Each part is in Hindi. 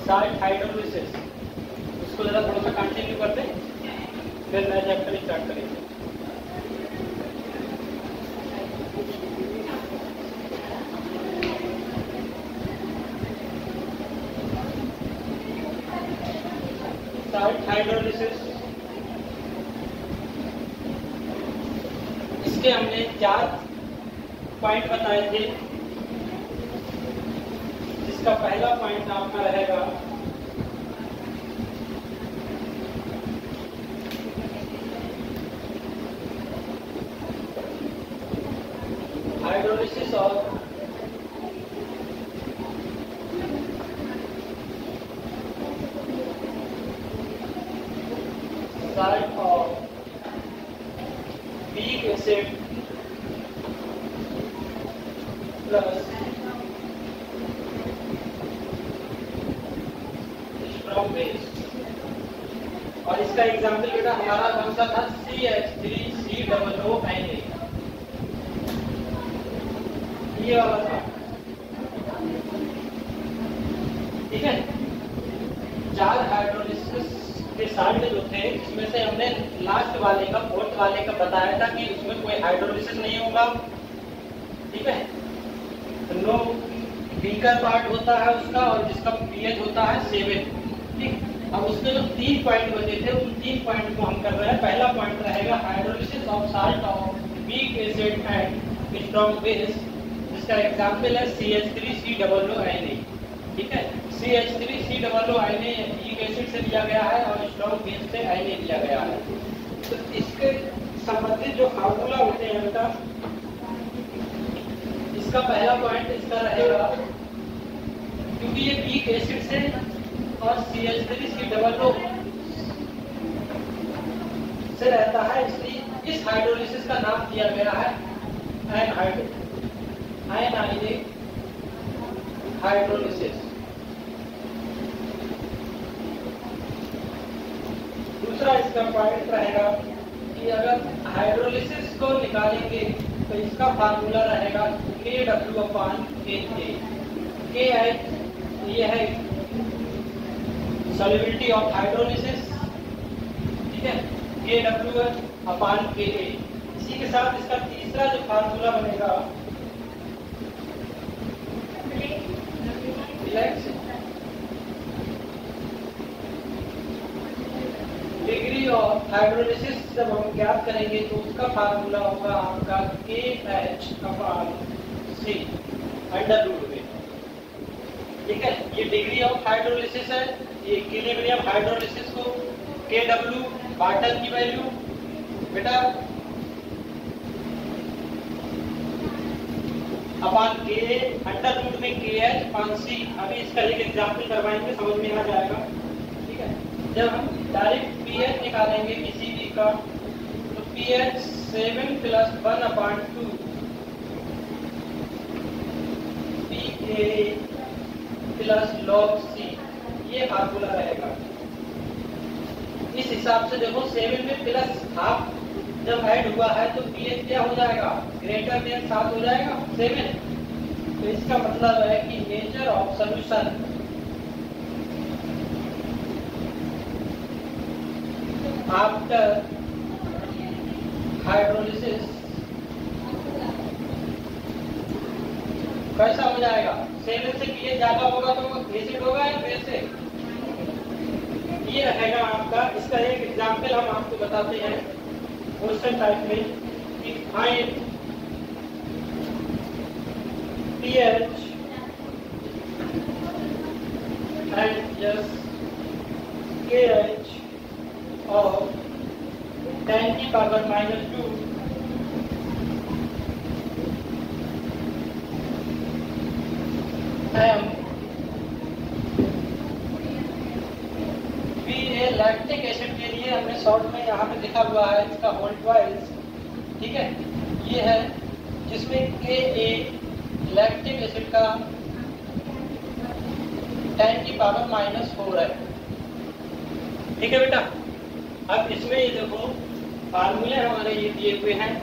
साल्ट हाइड्रोलिसिस, उसको जरा थोड़ा सा कंटिन्यू करते फिर नया चैप्टर स्टार्ट करेंगे। साल्ट हाइड्रोलिसिस, इसके हमने 4 पॉइंट बताए थे, जिसका पहला पॉइंट आपका रहेगा hydrolysis of salt of weak acid plus strong base। और इसका एग्जाम्पल बेटा हमारा कौन सा था? CH3COONA, ये वाला था, ठीक है। 4 हाइड्रोलिसिस के साल्ट जो थे, इसमें से हमने लास्ट वाले का, फोर्थ वाले का बताया था कि उसमें कोई हाइड्रोलिसिस नहीं होगा, ठीक है। नो वीकर पार्ट होता है उसका, और जिसका पीएच होता है 7, ठीक। अब उसके जो 3 पॉइंट बचे थे, उन 3 पॉइंट को हम कर रहे हैं। पहला पॉइंट रहेगा hydrolysis of salt of weak acid and strong base, जिसका एग्जाम्पल है CH3COONA, ठीक है। CH3COONA वीक एसिड से दिया गया है और स्ट्रॉन्ग बेस से Na दिया गया है। तो इसके संबंधित जो फार्मूला होते हैं बेटा, इसका पहला पॉइंट इसका रहेगा, क्योंकि ये वीक एसिड से और CH3COO से रहता है, इसलिए इस हाइड्रोलिसिस का नाम दिया गया है आयनाइनिक हाइड्रोलिसिस। दूसरा इसका पॉइंट रहेगा कि अगर हाइड्रोलिसिस को निकालेंगे तो इसका फार्मूला रहेगा KW/KA। KH ये है सॉल्युबिलिटी ऑफ हाइड्रोलिसिस, ठीक है, KW/KA। इसी के साथ इसका तीसरा जो फार्मूला बनेगा, डिग्री ऑफ हाइड्रोलिसिस जब हम ज्ञात करेंगे तो उसका फार्मूला होगा आपका KH/C √, ठीक है। ये डिग्री ऑफ हाइड्रोलिसिस है, ये इक्विलिब्रियम हाइड्रोलिसिस को KW बार्टन की वैल्यू बेटा अपान KA √, में KH/C। अभी इसका एक एग्जाम्पल करवाएंगे, समझ में आ जाएगा, ठीक है। जब हम डायरेक्ट pH निकालेंगे किसी भी का, तो pH 7 + 1/2 PA + log C, ये फार्मूला रहेगा। इस हिसाब से देखो 7 में +½ जब ऐड हुआ है तो pH क्या हो जाएगा? ग्रेटर देन 7 हो जाएगा 7। तो इसका मतलब है कि nature of solution after hydrolysis कैसा हो जाएगा? 7 से pH ज्यादा होगा तो एसिड होगा या बेस से? ये रहेगा आपका। इसका एक एग्जाम्पल हम आपको बताते हैं क्वेश्चन टाइप में कि find pH and just KH of 10⁻⁻² lactic acid के लिए हमने शॉर्ट में यहाँ पे लिखा हुआ है इसका होल्टवाइज, ठीक है। ये है जिसमें Ka लैक्टिक एसिड का 10⁻⁻4 है, ठीक है बेटा। अब इसमें ये देखो फार्मूले हमारे ये दिए हुए हैं।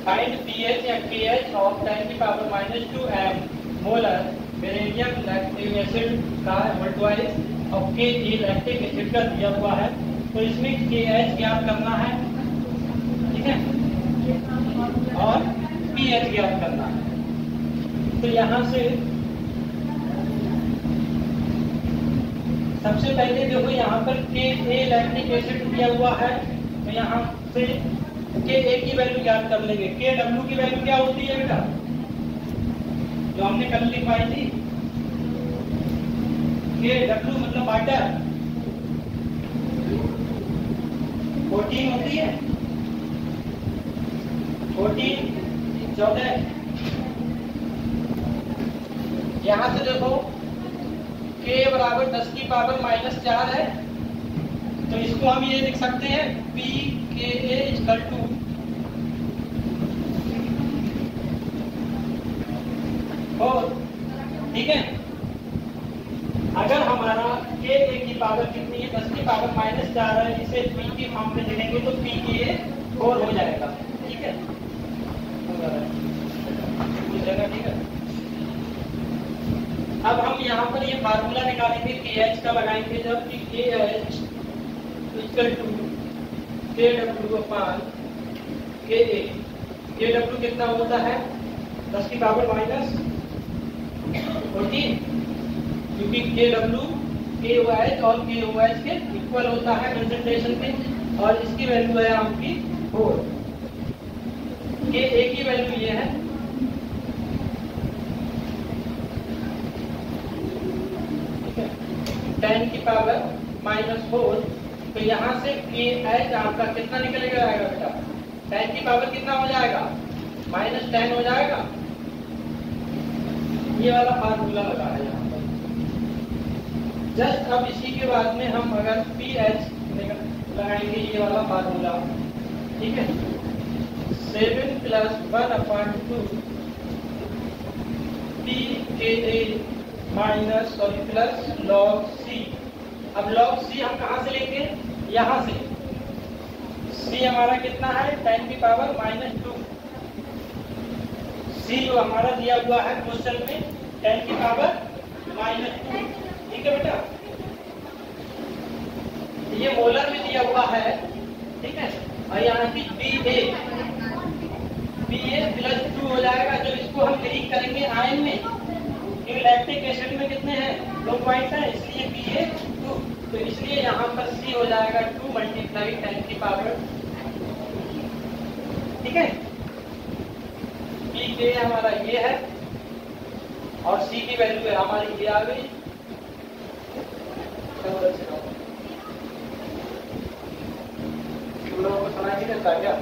फाइंड pH या KH of 10⁻⁻2 m molar beryllium lactic acid का मल्टीवाइज और के लैक्टिक एसिड का दिया हुआ है, तो इसमें KH ज्ञात करना है, ठीक है, और pH ज्ञात करना है। तो यहाँ से सबसे पहले देखो यहाँ पर Ka लैक्टिक एसिड दिया हुआ है, तो यहाँ से Ka की वैल्यू ज्ञात कर लेंगे। Kw की वैल्यू क्या होती है बेटा, जो हमने कल लिखवाई थी, Kw मतलब वाटर 14 होती है, 14 यहाँ से देखो K बराबर 10 की पावर -4 है, तो इसको हम ये लिख सकते हैं pKa इक्वल टू और, ठीक है, अगर हमारा Ka की पावर कितनी है, 10 की पावर -4 है, इसे P के फॉर्म में लिखेंगे तो pKa 4 हो जाएगा, ठीक है, ठीक है। अब हम यहाँ पर ये फार्मूला निकालेंगे, KH का लगाएंगे जब कि KH equal to KW upon KA। KW कितना होता है, 10 की पावर -14, क्योंकि KW KOH और KOH के इक्वल होता है कंसंट्रेशन के, और इसकी वैल्यू है आपकी 4। KA की वैल्यू ये है, टेन की पावर -4, तो यहाँ से KH आपका कितना निकलेगा आएगा बेटा, 10 की पावर कितना हो जाएगा, -10 हो जाएगा। ये वाला फार्मूला लगा है यहाँ पर। जस्ट अब इसी के बाद में हम अगर pH लगाएंगे, ये वाला फार्मूला, ठीक है, 7 + 1/2 pKa प्लस log C। अब log C हम कहाँ से लेंगे, यहाँ से। C हमारा कितना है, 10 की पावर -2। C जो हमारा दिया हुआ है क्वेश्चन में 10 की पावर -2, ठीक है बेटा, ये मोलर में दिया हुआ है, ठीक है, और यहाँ की Ba +2 हो जाएगा। जब इसको हम क्लिक करेंगे आयन में, लैक्टिक एसिड में कितने हैं, 2 पॉइंट है, इसलिए Ba 2, तो इसलिए यहाँ पर C हो जाएगा 2 × 10 की पावर, ठीक है। pK हमारा ये है और C की वैल्यू है हमारी ये आ गई। तुम लोगों को सुनाई नहीं देता क्या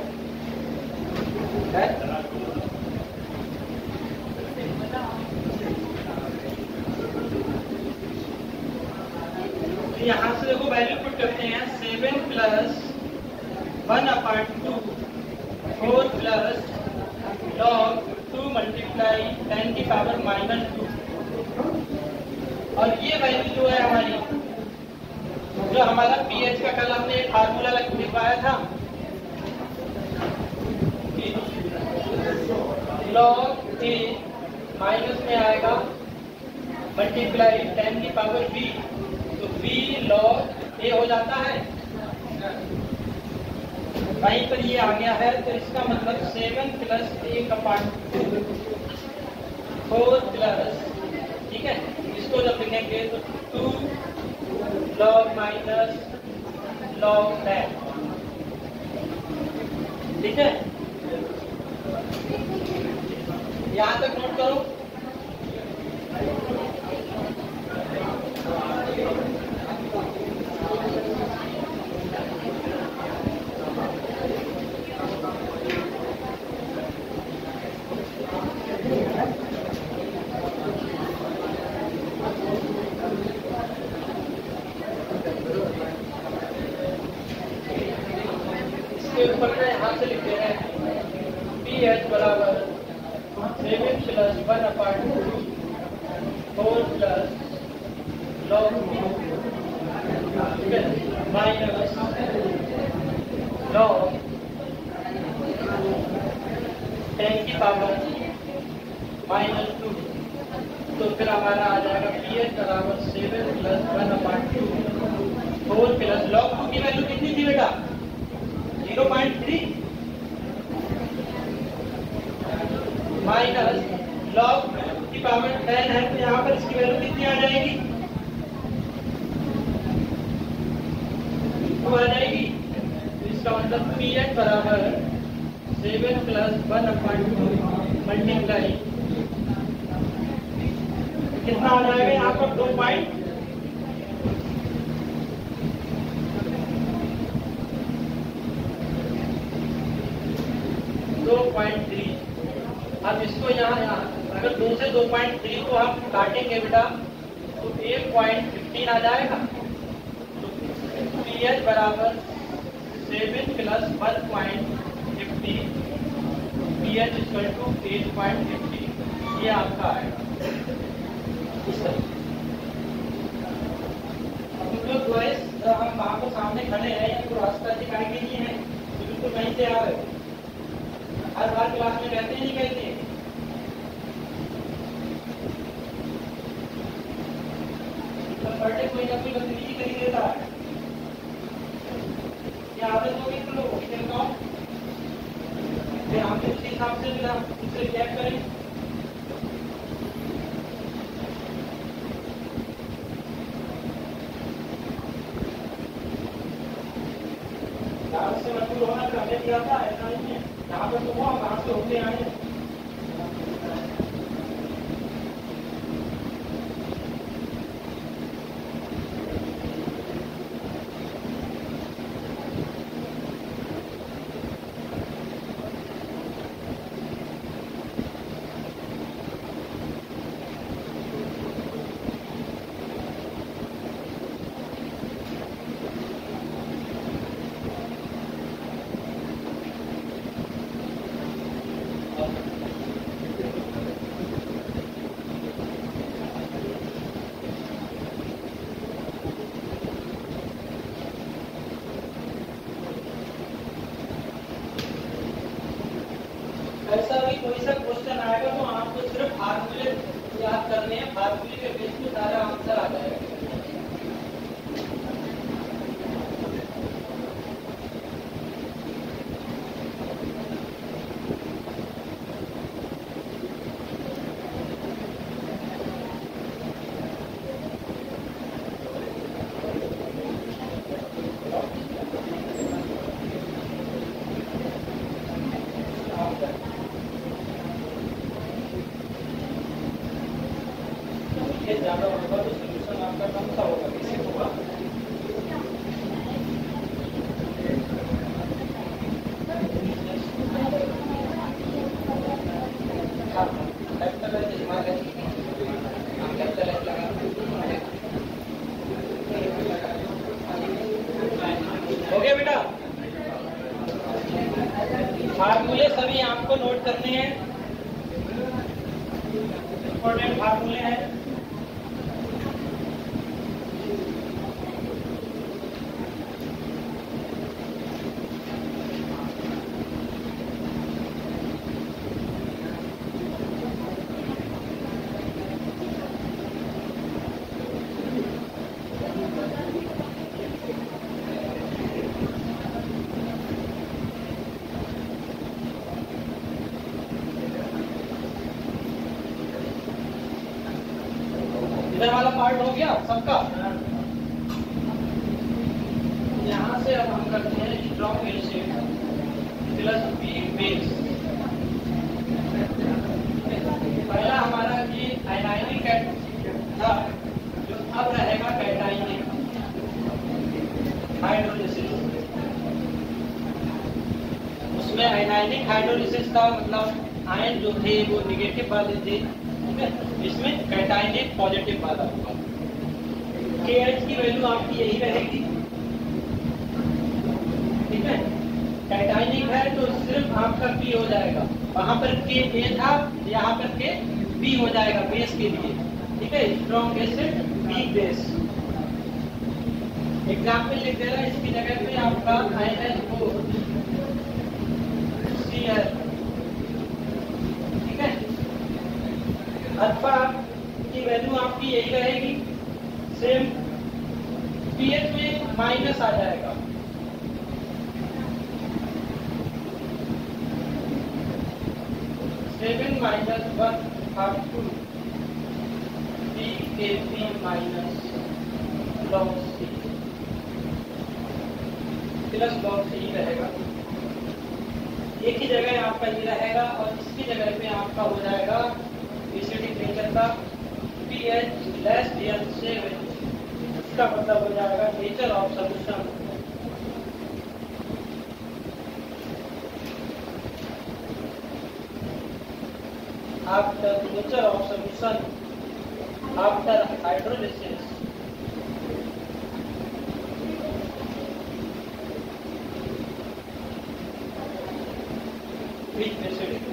है? यहाँ से देखो वैल्यू पुट करते हैं, 7 + 1/2 4 प्लस log 2 × 10 की पावर -2, और ये वैल्यू जो है हमारी, जो हमारा pH का कल हमने एक फार्मूला लिखवाया था, log A माइनस में आएगा मल्टीप्लाई 10 की पावर B, तो B log A हो जाता है, वहीं पर ये आ गया है, तो इसका मतलब 7 + 1/2 4 प्लस, ठीक है, इसको जब लिखेंगे तो 2 log - log 10, ठीक है, यहाँ तक नोट करो। इसके ऊपर में यहाँ से लिख दे रहे हैं pH बराबर 7 + 1/2 4 प्लस log माइनस log 10 की पावर -2, तो तो फिर हमारा आ जाएगा pH बराबर 7 + 1/2 4 प्लस log 2 की वैल्यू कितनी थी बेटा 0.3 माइनस log की पावर 10 है तो यहाँ पर इसकी वैल्यू कितनी आ जाएगी 2 आ जाएगी। तो इसका मतलब pH बराबर 7 + 1/2 मल्टीप्लाई कितना आ जाएगा यहाँ पर 2.3। अब इसको यहाँ अगर 2 से 2.3 को हम काटेंगे बेटा तो 8.15 आ जाएगा। तो pH बराबर 7 + 1.50 pH = 8.50 ये आपका आएगा। अब बॉयज हम वहाँ को सामने खड़े हैं या तो रास्ता दिखाई के लिए है तो बिल्कुल वहीं से आ रहे हर बार क्लास में कहते हैं नहीं कहते हैं बर्थडे कोई ना कोई बदतमीजी कर ही देता है ये आदत होगी तो लोगों की बताओ फिर हम उसी हिसाब से फिर हम दूसरे चेक करें। से मजबूर होना पहले दिया था ऐसा नहीं है यहाँ पर तो हुआ कहाँ से होते आए ऐसा भी कोई सा क्वेश्चन आएगा तो आपको सिर्फ फार्मूले याद करने हैं फार्मूले के बेस पे सारा आंसर आ जाएगा। ज्यादा होगा तो सोल्यूशन आपका कम सा होगा कैसे होगा हो गया बेटा फार्मूले सभी आपको नोट करने हैं इंपॉर्टेंट फार्मूले हैं। इधर वाला पार्ट हो गया सबका। यहाँ से अब हम करते हैं strong acid plus weak base. पहला हमारा ये आयनाइनिक था जो अब रहेगा कैटाइनिक हाइड्रोलिसिस। उसमें आयनाइनिक हाइड्रोलिसिस का मतलब आयन जो थे वो निगेटिव वाले थे, इसमें कैटाइनिक पॉजिटिव वाला होगा। KH की वैल्यू आपकी यही रहेगी, ठीक है। कैटाइनिक है तो सिर्फ आपका P हो जाएगा, वहां पर Ka था, यहाँ पर K B हो जाएगा बेस के लिए, ठीक है। Strong acid weak base. Example लिख दे रहा है इसकी जगह पे आपका NH4 Cl, ठीक है। अथवा ये वैल्यू आपकी यही रहेगी सेम। पीएच में माइनस आ जाएगा, seven minus one up two pKb minus log C plus log C ही रहेगा। एक ही जगह आपका ये रहेगा और इसकी जगह पे आपका हो जाएगा एसिडिक नेचर का pH लेस देन 7। इसका मतलब हो जाएगा nature of solution after nature of solution after hydrolysis with acidic.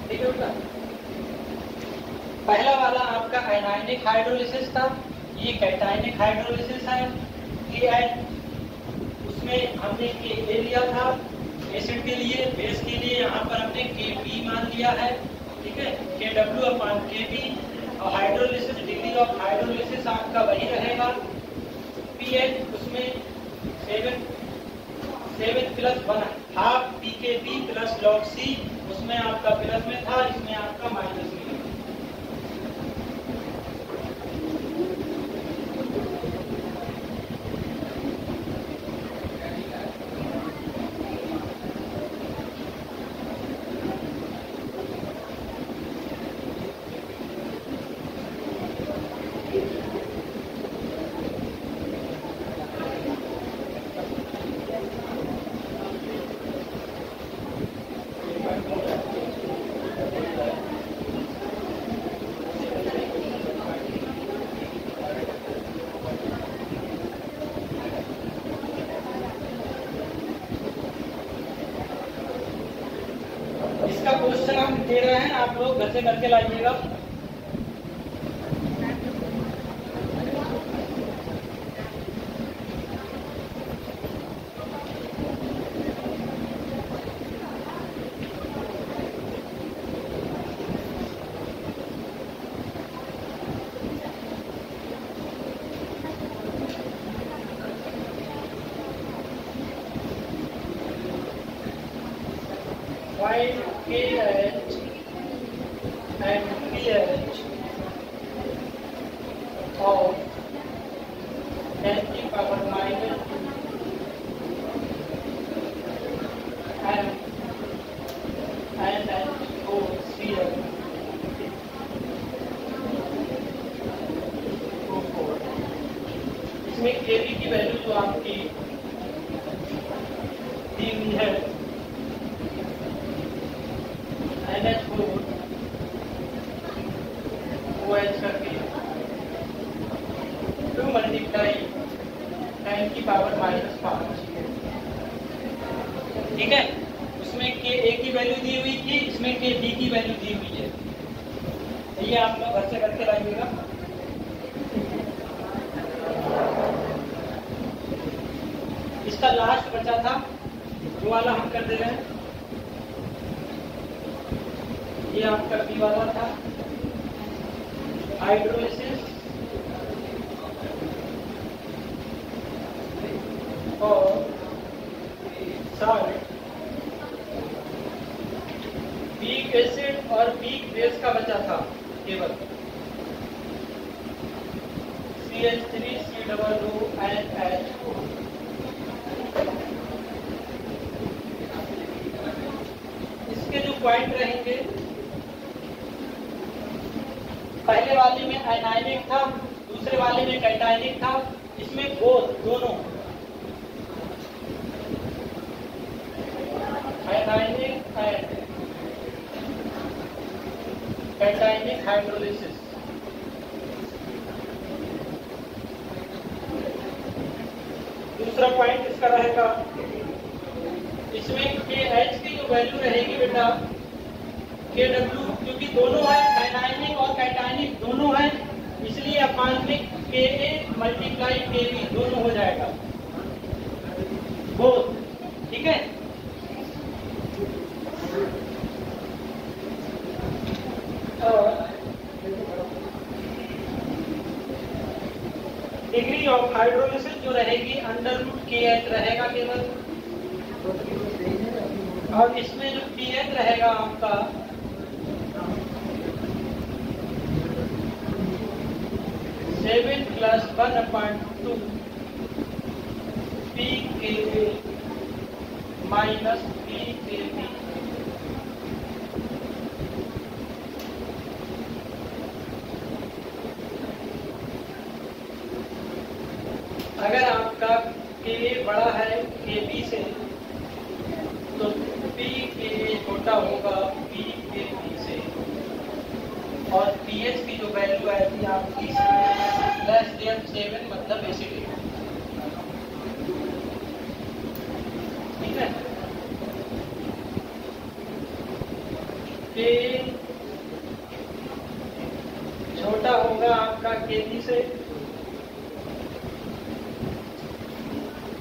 ठीक है बेटा, पहला वाला आपका आयनाइनिक हाइड्रोलिसिस था, ये कैटाइनिक हाइड्रोलिसिस है। उसमें हमने के लिया था एसिड के लिए, बेस के लिए यहाँ पर हमने Kb मान लिया है। ठीक है, Kw/Kb और हाइड्रोलिसिस डिग्री ऑफ हाइड्रोलिसिस आपका वही रहेगा। pH उसमें 7 plus 1 half pKb plus log C, उसमें आपका प्लस में था, इसमें आपका माइनस में। इसका क्वेश्चन हम दे रहे हैं, आप लोग घर से करके लाइएगा। Find KH and pH of 10 की पावर माइनस NaCl इसमें Kb की वैल्यू जो आपकी दी हुई है NH4 OH करके 2 मल्टीप्लाई 10 की पावर माइनस 5। ठीक है, उसमें Ka की वैल्यू दी हुई थी, इसमें Kb की वैल्यू दी हुई है। ये आप लोग घर से करके लाइएगा। इसका लास्ट बचा था, वो वाला हम कर दे रहे हैं। ये आपका बी वाला था, हाइड्रोलिसिस और साल्ट, वीक एसिड और वीक बेस का बचा था केवल CH3COONH4। इसके जो पॉइंट रहेंगे, पहले वाले में आयनाइनिक था, दूसरे वाले में कैटाइनिक था। इसमें दोनों आयनाइनिक एंड कैटाइनिक हाइड्रोलिसिस। दूसरा पॉइंट इसका रहेगा, इसमें KH की जो वैल्यू रहेगी बेटा KW, क्योंकि दोनों है आयनाइनिक और कैटाइनिक दोनों है, इसलिए अपान में Ka मल्टीप्लाई Kb दोनों हो जाएगा बोथ। ठीक है, डिग्री ऑफ हाइड्रोलिसिस जो रहेगी √KH रहेगा केवल, और इसमें जो pH रहेगा आपका 7 + 1/2 pKa - pKb। अगर आपका Ka बड़ा है Kb से तो pKa छोटा होगा pKb से, और pH की जो वैल्यू आएगी आपकी <7 मतलब एसिडिक। ठीक है, K छोटा होगा आपका Kb से,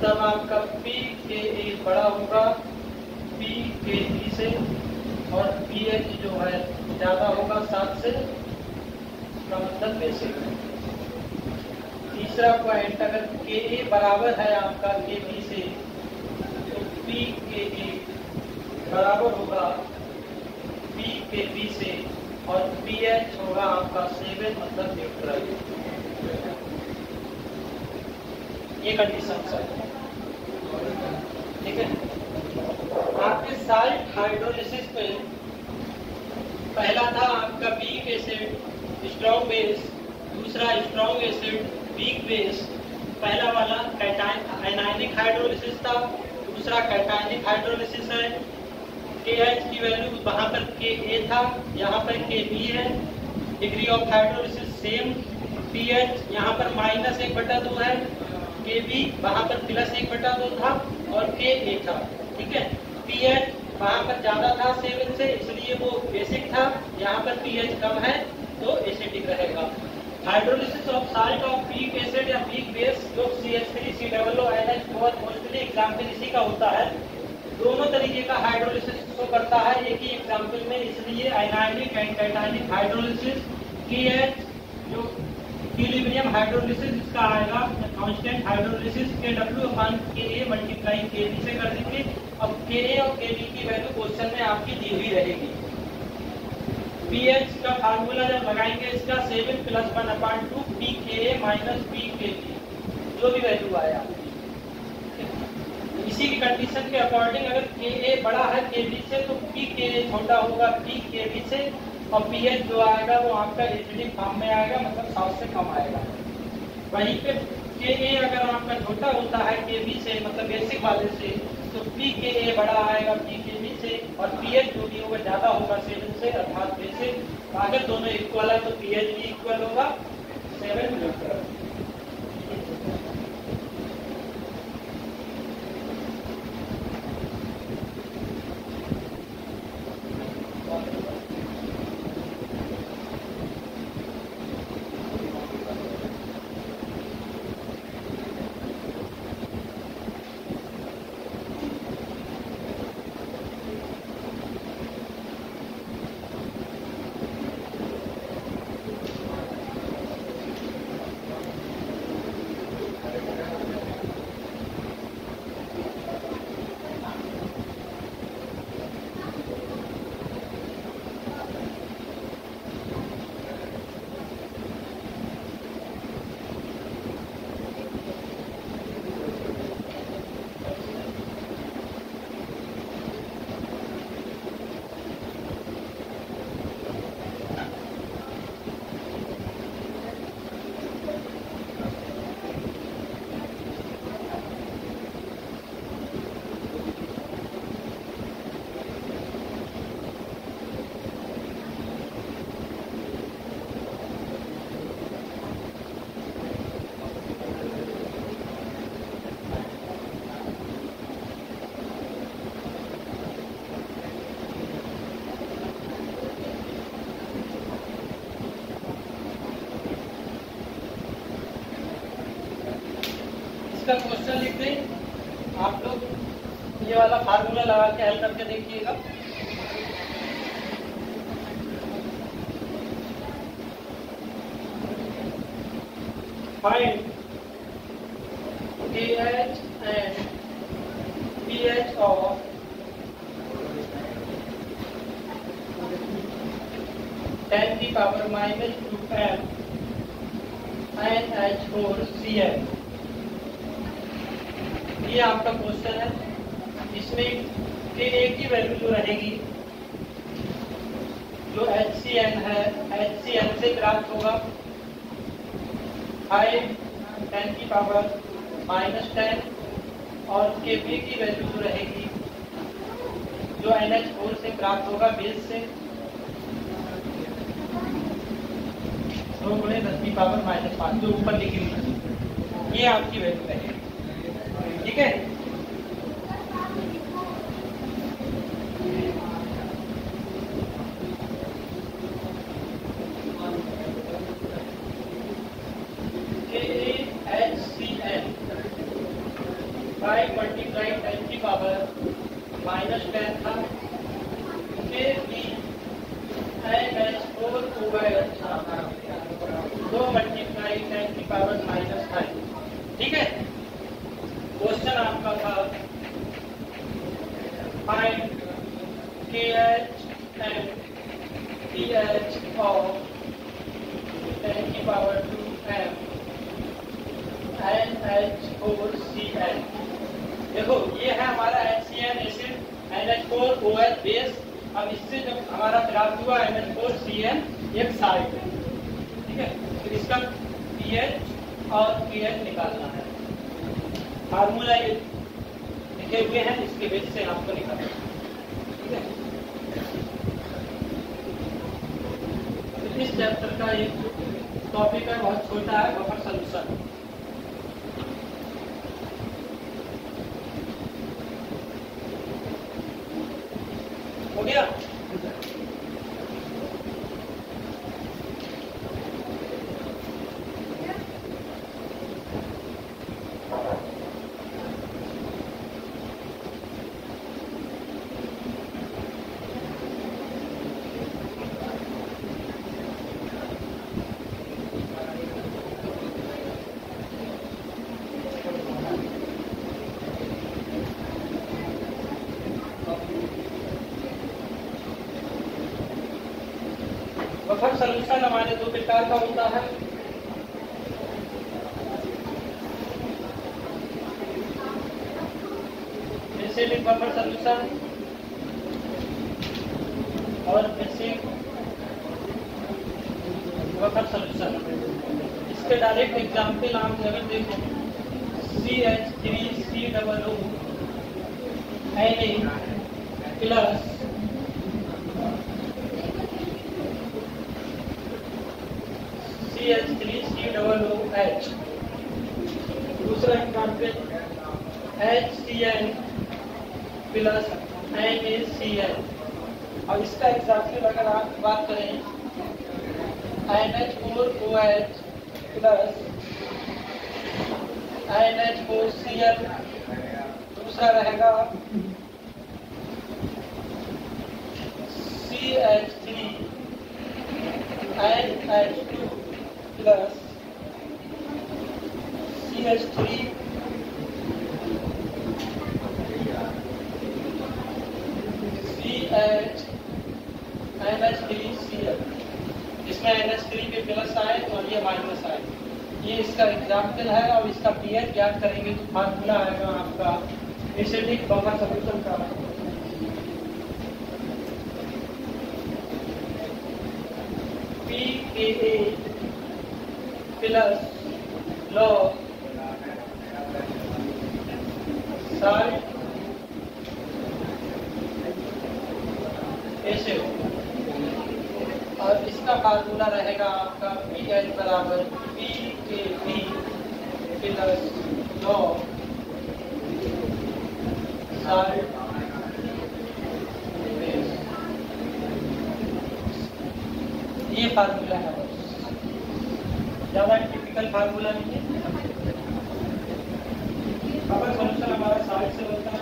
तब आपका pKa बड़ा होगा pKb से, और pH जो है ज्यादा होगा 7 से, इसका मतलब बेसिक है। तीसरा पॉइंट, अगर Ka बराबर है आपका Kb से तो pKa बराबर होगा pKb से, और pH होगा आपका 7 मतलब न्यूट्रल। ये कंडीशन है। ठीक है, आपके साल्ट हाइड्रोलिसिस में पहला था आपका वीक एसिड स्ट्रॉन्ग बेस, दूसरा स्ट्रॉन्ग एसिड वीक बेस। पहला वाला एनायनिक हाइड्रोलिसिस था, दूसरा कैटायनिक हाइड्रोलिसिस है। KH की वैल्यू वहां पर Ka था, यहाँ पर Kb है। Degree of hydrolysis same. pH यहाँ पर -1/2 है, Kb वहां पर +1/2 था, और Ka था। ठीक है, pH वहां पर ज्यादा था 7 से, इसलिए वो बेसिक था। यहाँ पर pH कम है तो एसिडिक रहेगा। Hydrolysis of salt of weak acid या वीक बेस, जो CH3COONH4 मोस्टली एग्जाम्पल इसी का होता है। दोनों तरीके का हाइड्रोलिसिस को करता है एक ही एग्जाम्पल में, इसलिए आयनाइनिक एंड कैटायनिक हाइड्रोलिसिस। KH जो इक्विलिब्रियम हाइड्रोलिसिस इसका आएगा कांस्टेंट हाइड्रोलिसिस KW/Ka × Kb से कर देंगे। अब Ka और Kb की वैल्यू क्वेश्चन में आपकी दी हुई रहेगी। pH का फार्मूला जब लगाएंगे इसका 7 + 1/2 pKa - pKb, जो भी वैल्यू आया। इसी की कंडीशन के अकॉर्डिंग अगर Ka बड़ा है Kb से तो pKa छोटा होगा pKb से, और pH जो आएगा वो आपका एसिडिक फॉर्म में आएगा, मतलब 7 से कम आएगा। वहीं पे Ka अगर आपका छोटा होता है Kb से, मतलब बेसिक वाले से, तो pKa बड़ा आएगा pKb से, और pH जो भी होगा ज्यादा होगा 7 से, अर्थात बेसिक। अगर दोनों इक्वल है तो pH भी इक्वल होगा 7 न्यूट्रल। इसका क्वेश्चन लिख दें आप लोग, ये वाला फार्मूला लगा के हल करके देखिएगा। Find KH and pH of -10 m NH4Cl। ये आपका क्वेश्चन है। इसमें के की वैल्यू जो रहेगी, जो HCl है, HCl से प्राप्त होगा 5 10⁻⁻10 और Kb की वैल्यू जो रहेगी, जो NH4 से प्राप्त होगा बेस से 2 × 10⁻⁻5, जो ऊपर लिखी हुई, ये आपकी वैल्यू रहेगी। ठीक है, KaHCl 5 × 10⁻⁻10 था। Kb NH4OH 2 × 10⁻⁻5। ठीक है, क्वेश्चन आपका था find KH and pH of 10⁻²m NH4Cl। देखो, ये है हमारा HCl एसिड, NH4OH बेस। अब इससे जब हमारा प्राप्त हुआ NH4Cl एक साइड है। ठीक है, फिर इसका pH और KH निकालना है। फार्मूला ये लिखे हुए हैं, इसके बेस से आपको निकालना है। ठीक है, इस चैप्टर का एक टॉपिक है, बहुत छोटा है, बफर सॉल्यूशन। हो गया? बफर सॉल्यूशन हमारे दो प्रकार का होता है। एसिडिक बफर सॉल्यूशन और बेसिक बफर सॉल्यूशन। इसके डायरेक्ट एग्जाम्पल आप अगर देखो, CH3COO Na प्लस CH3COOH। दूसरा एग्जाम्पल HCl प्लस NaCl। और इसका एग्जाम्पल अगर आप बात करें NH4OH प्लस NH4Cl। दूसरा रहेगा CH3NH2 प्लस CH3 NH3Cl। इसमें NH3 के प्लस आए और ये माइनस आए। ये इसका एग्जाम्पल है। और इसका पीएच ज्ञात करेंगे तो फार्मूला आएगा आपका एसिडिक बफर सॉल्यूशन का। pKa plus log salt acid. और इसका फार्मूला रहेगा आपका pH बराबर pKb प्लस log salt। ये फार्मूला है, ज्यादा टिपिकल फार्मूला नहीं है। बफर सॉल्यूशन हमारा साल्ट से बनता है।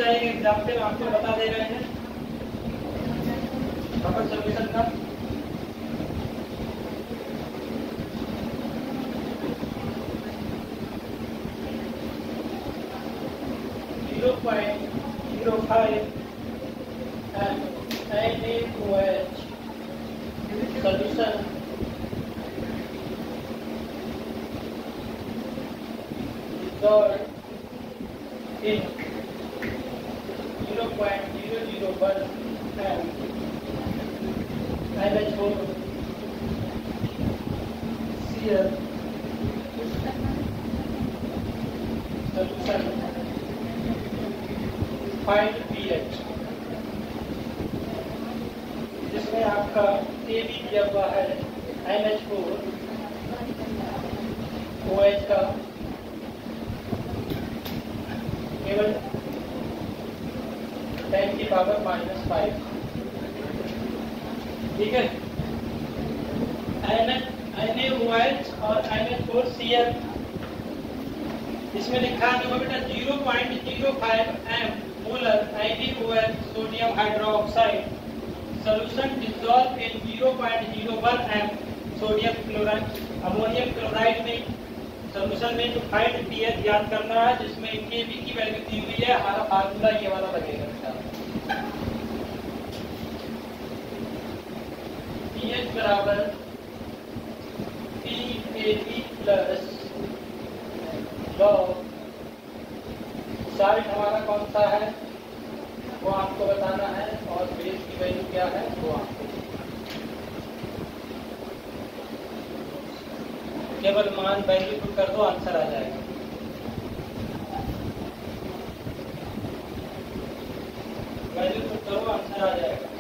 सा एक एग्जाम्पल आपको बता दे रहे हैं प्रॉपर सॉल्यूशन का। Zero point 05 NaOH solution dissolved in 0.001 NaCl solution, find pH, जिसमें आपका A भी दिया हुआ है NH4 OH का केवल 10⁻⁵, ठीक है। NaOH और NH4Cl इसमें लिखा है देखो बेटा 0.05 m molar NaOH sodium hydroxide solution dissolved in 0.01 m sodium chloride ammonium chloride में सॉल्यूशन में। तो फाइंड पीएच याद करना है, जिसमें Kb की वैल्यू दी हुई है। हमारा फार्मूला ये वाला लगेगा, पीएच बराबर PAB प्लस लॉग साल्ट हमारा कौन सा है वो आपको बताना है, और बेस की वैल्यू क्या है वो आपको केवल मान वैल्यू पुट कर दो, आंसर आ जाएगा। वैल्यू पुट करो, आंसर आ जाएगा।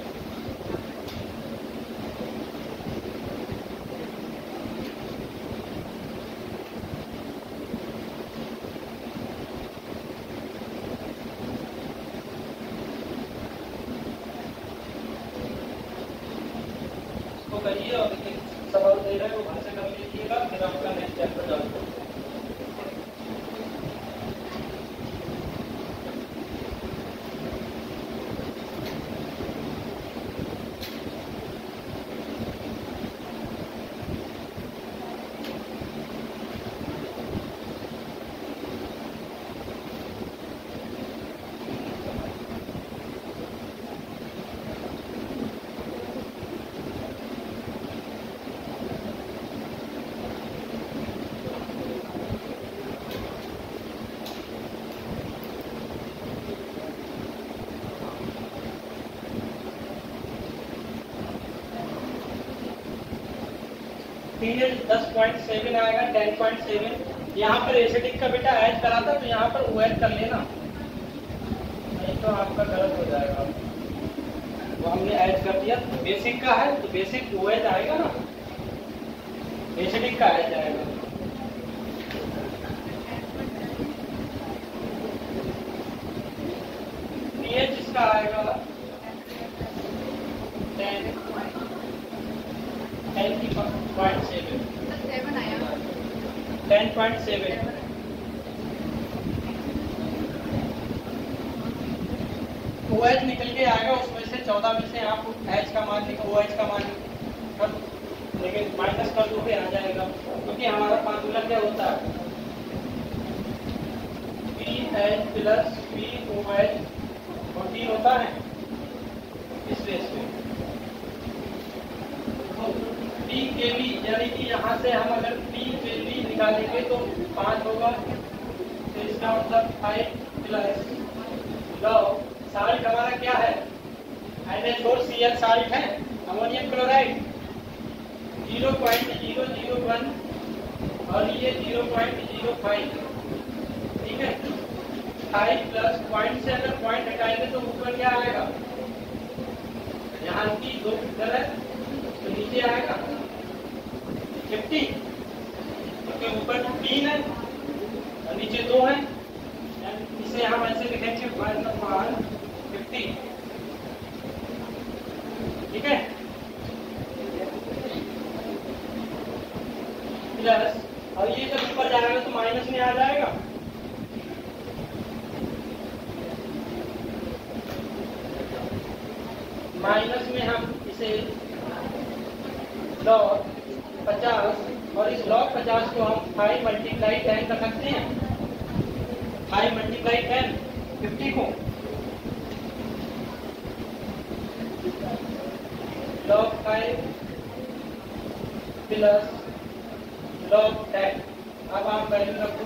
करिए और सवाल दे रहे हैं वो भाषा कर लीजिएगा, फिर आपका नेक्स्ट चैप्टर चालू करो। पीएच 10.7 आएगा, 10.7। यहाँ पर एसिडिक का बेटा ऐड करा था तो यहाँ पर OH कर लेना, नहीं तो आपका गलत हो जाएगा। वो हमने ऐड कर दिया, बेसिक का है तो बेसिक OH आएगा ना, एसिडिक का ऐड जाएगा। पीएच इसका आएगा 10.7 OH निकल के आएगा, उसमें से 14 में से आप H का मान लिखो, OH का मान लिखो, लेकिन माइनस कर दो आ जाएगा, क्योंकि हमारा फार्मूला क्या होता है PH प्लस POH 14 होता है, इस रेस में PKB, यानी कि यहाँ से हम अगर PKB निकालेंगे तो 5 होगा, तो इसका मतलब 5 प्लस लॉग साल्ट हमारा क्या है NaCl साल्ट है, अमोनियम क्लोराइड 0.001 और ये 0.05, ठीक है। 5 प्लस पॉइंट से अगर पॉइंट हटाएंगे तो ऊपर क्या आएगा, यहाँ की 2 फिगर है तो नीचे आएगा 50, क्योंकि ऊपर 3 है और नीचे 2 है, इसे हम ऐसे लिखेंगे 1/50, ठीक है। प्लस, और ये जब ऊपर जाएगा तो माइनस में आ जाएगा, माइनस में हम इसे log 50 और इस log 50 को हम 5 मल्टीप्लाई 10 कर सकते हैं। 5 मल्टीप्लाई 10 50 को log 5 प्लस log 10। अब आप वैल्यू रखो।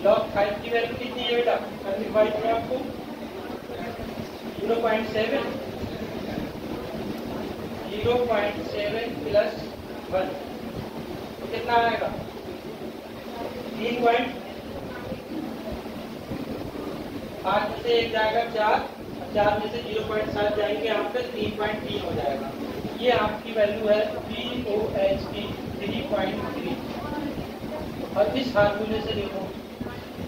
log 5 की वैल्यू कितनी है बेटा? सिंपलीफाई में आपको 0.7 प्लस 1 तो कितना आएगा? 3 5 में से 1 जाएगा 4, 4 में से 0.7 जाएंगे, यहाँ पे 3.3 हो जाएगा। ये आपकी वैल्यू है VOH की 3.3। और इस फार्मूले से देखो,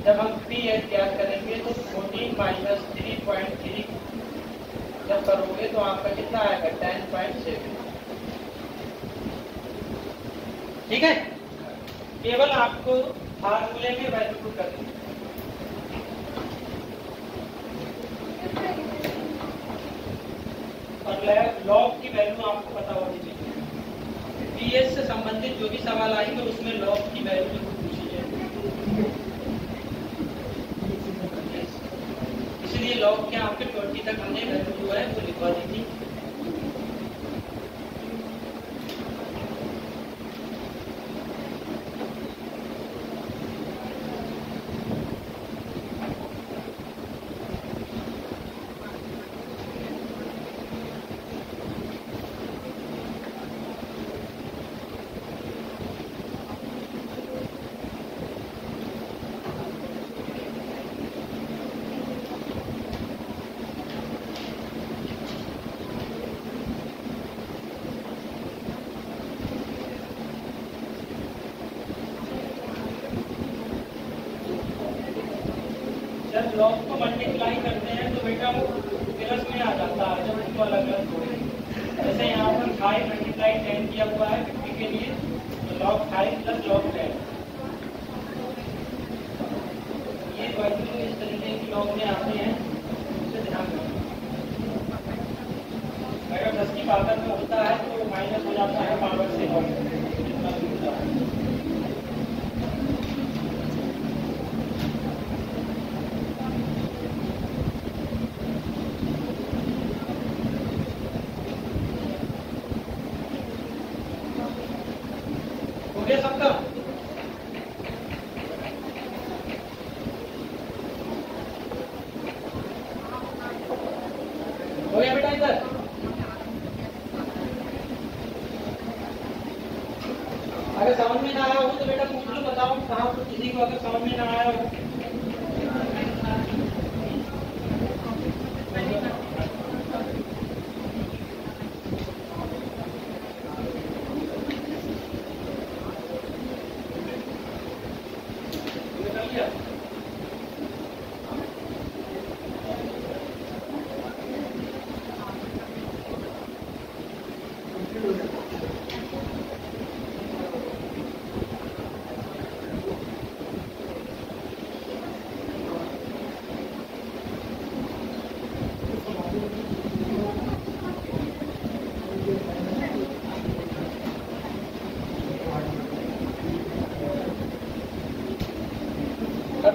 जब हम pH ज्ञात करेंगे तो 14 माइनस 3.3 जब करोगे तो आपका कितना आएगा? 10.7। ठीक है, केवल आपको फार्मूले में वैल्यू पुट करनी है। और लॉग की वैल्यू आपको पता होनी चाहिए। pH से संबंधित जो भी सवाल आएंगे उसमें लॉग की वैल्यू पूछी जाएगी। इसलिए लॉग के आपके 20 तक हमने वैल्यू जो है वो लिखवा दी थी। जब लॉग को मल्टीप्लाई करते हैं तो बेटा वो प्लस में आ जाता है, जब उसको अलग अलग जोड़ेंगे। जैसे यहाँ पर 5 मल्टीप्लाई 10 किया हुआ है 50 के लिए, तो log 5 प्लस log 10। ये वैल्यू इस तरीके की लॉग में आती है, उसे ध्यान रखना। अगर 10 की पावर में होता है तो माइनस हो जाता है पावर से जितना भी होता है। सबका हो गया बेटा? इधर अगर समझ में ना आया हो तो बेटा पूछ लो, बताओ कहाँ पर किसी को अगर समझ में ना आया हो।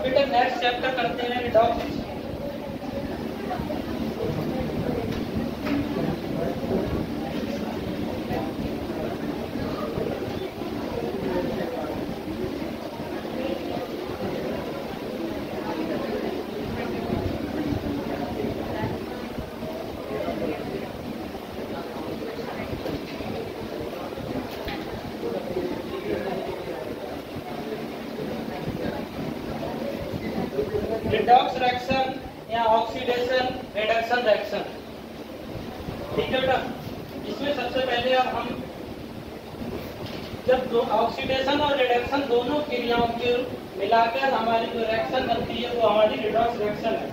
बेटा नेक्स्ट चैप्टर करते हैं रिडॉक्स। रिडॉक्स रिएक्शन या ऑक्सीडेशन रिडक्शन रिएक्शन। ठीक है बेटा, इसमें सबसे पहले अब हम जब ऑक्सीडेशन और रिडक्शन दोनों क्रियाओं के मिलाकर हमारी जो रिएक्शन बनती है वो हमारी रिडॉक्स रिएक्शन है।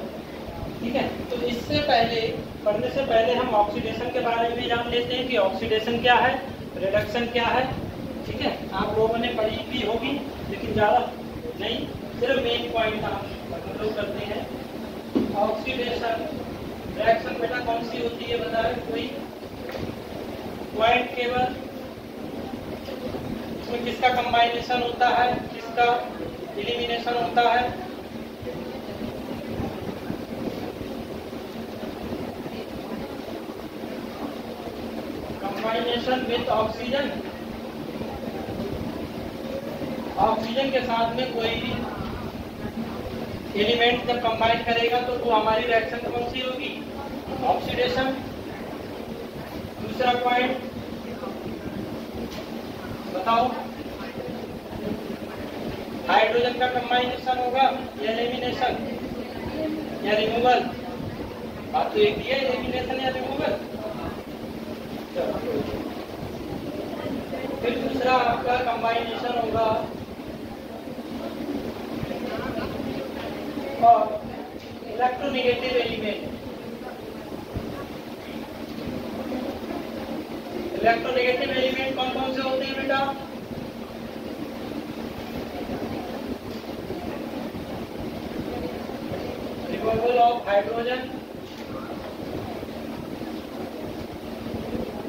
ठीक है, तो इससे पहले पढ़ने से पहले हम ऑक्सीडेशन के बारे में जान लेते हैं कि ऑक्सीडेशन क्या है, रिडक्शन क्या है। ठीक है, आप लोगों ने पढ़ी भी होगी लेकिन ज़्यादा नहीं, सिर्फ मेन पॉइंट हम मतलब करते हैं। ऑक्सीडेशन रिएक्शन बेटा कौन सी होती है बताए कोई पॉइंट केवल, इसमें किसका कंबाइनेशन होता है, किसका एलिमिनेशन होता है? कंबाइनेशन विथ ऑक्सीजन, ऑक्सीजन के साथ में कोई भी एलिमेंट जब कंबाइन करेगा तो वो हमारी रिएक्शन कौन सी होगी? ऑक्सीडेशन। दूसरा पॉइंट बताओ, हाइड्रोजन का कंबाइनेशन होगा या एलिमिनेशन या रिमूवल? बात तो एक ही है, एलिमिनेशन या रिमूवल। फिर दूसरा आपका कंबाइनेशन होगा और इलेक्ट्रोनेगेटिव एलिमेंट। इलेक्ट्रोनेगेटिव एलिमेंट कौन कौन से होते हैं बेटा? रिमूवल ऑफ हाइड्रोजन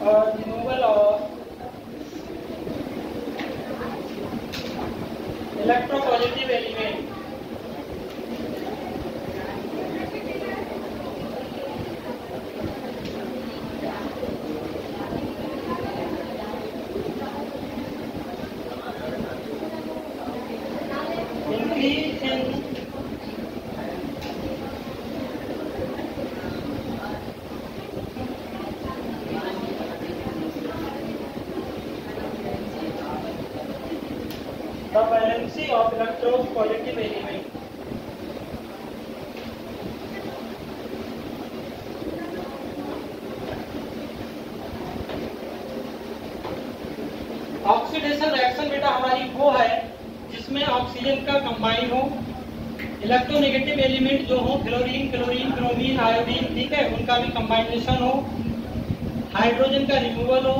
और removal of electropositive element. Increase in the valency of electropositive element. Oxidation reaction बेटा हमारी वो है जिसमें ऑक्सीजन का कंबाइन हो, इलेक्ट्रोनेगेटिव एलिमेंट जो हो फ्लोरीन, क्लोरीन, ब्रोमीन, आयोडीन, ठीक है, उनका भी कंबाइनेशन हो, हाइड्रोजन का रिमूवल हो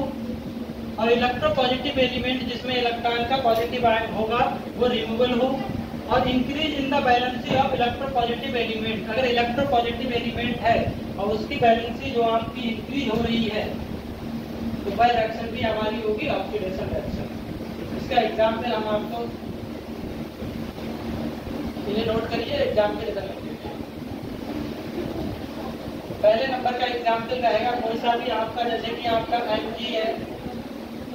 और इलेक्ट्रोपॉजिटिव एलिमेंट जिसमें इलेक्ट्रॉन का पॉजिटिव आयन होगा वो रिमूवल हो, और increase in the valency of electropositive element. अगर इलेक्ट्रोपॉजिटिव एलिमेंट है और उसकी बैलेंसी जो आपकी इंक्रीज हो रही है तो वह रिएक्शन भी हमारी होगी ऑक्सीडेशन रिएक्शन। इसका एग्जाम्पल हम आपको ये नोट करिए, एग्जाम्पल पहले नंबर का एग्जाम्पल रहेगा कोई सा भी आपका, जैसे कि आपका Mg है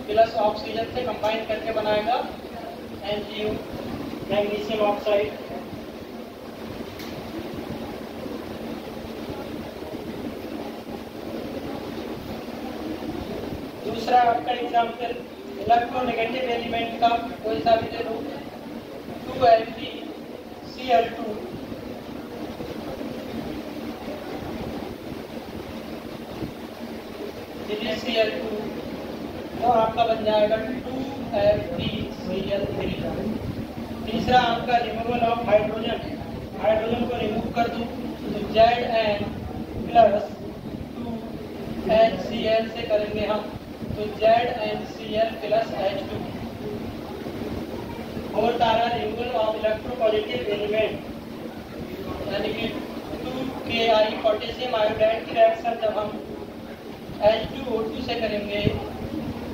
प्लस ऑक्सीजन से कंबाइन करके बनाएगा MgO मैग्नीशियम ऑक्साइड। दूसरा आपका एग्जाम्पल इलेक्ट्रोनेगेटिव एलिमेंट का कोई सा भी दे दो, 2Lg-Cl2 Cl2 तो आपका बन जाएगा 2FeCl3। तीसरा आपका रिमूवल ऑफ हाइड्रोजन, हाइड्रोजन को रिमूव कर दो तो Zn प्लस 2HCl से करेंगे हम तो ZnCl प्लस H2। और तारा रिमूवल ऑफ इलेक्ट्रोपॉजिटिव एलिमेंट यानी कि 2Ki पोटेशियम आयोडाइड की रिएक्शन जब हम H2O2 से करेंगे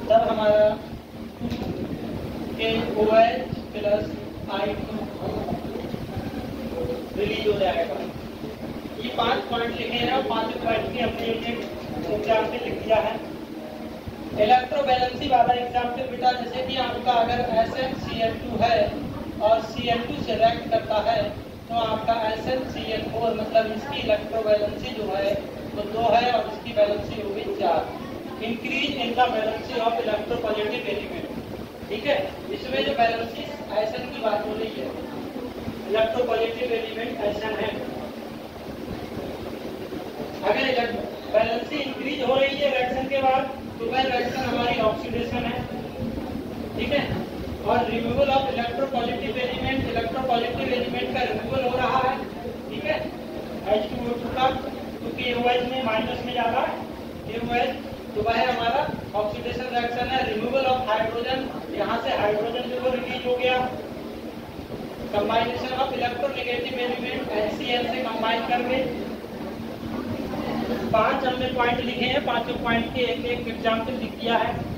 तब हमारा 2KOH प्लस I2 रिलीज हो जाएगा। ये 5 पॉइंट लिखे हैं और 5 पॉइंट की हमने एक एग्जाम्पल लिख दिया है। इलेक्ट्रो बैलेंसी वाला एग्जाम्पल बेटा जैसे कि आपका अगर SnCl2 है और Cl2 से रिएक्ट करता है तो आपका SnCl4 मतलब इसकी इलेक्ट्रो बैलेंसी जो है तो 2 है और इसकी बैलेंसी होगी 4। Increase in the valency of electropositive element, ठीक है। इसमें जो बैलेंसी Sn की बात हो रही है, इलेक्ट्रोपॉजिटिव एलिमेंट Sn है। अगर बैलेंसी इंक्रीज हो रही है रिएक्शन के बाद तो वह रिएक्शन हमारी ऑक्सीडेशन है, ठीक है। और removal of electropositive element, electropositive element का रिमूवल हो रहा है, ठीक है, H2O2 का, क्योंकि OH में माइनस में जा रहा है KOH, तो वह हमारा ऑक्सीडेशन रिएक्शन है। रिमूवल ऑफ हाइड्रोजन, यहाँ से हाइड्रोजन जो रिलीज हो गया, कंबाइनेशन ऑफ इलेक्ट्रोनेगेटिव एलिमेंट HCl से कंबाइन करके 5 हमने पॉइंट लिखे हैं, 5 पॉइंट के एक एक एग्जाम्पल लिख दिया है।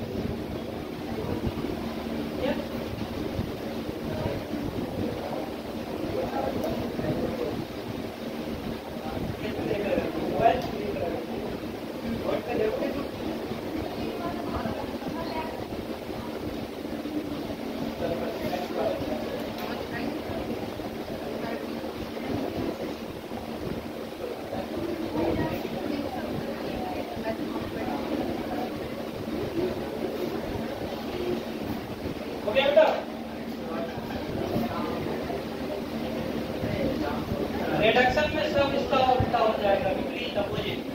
रिडक्शन में सब इसका उल्टा हो जाएगा, विपरीत अपोजिट।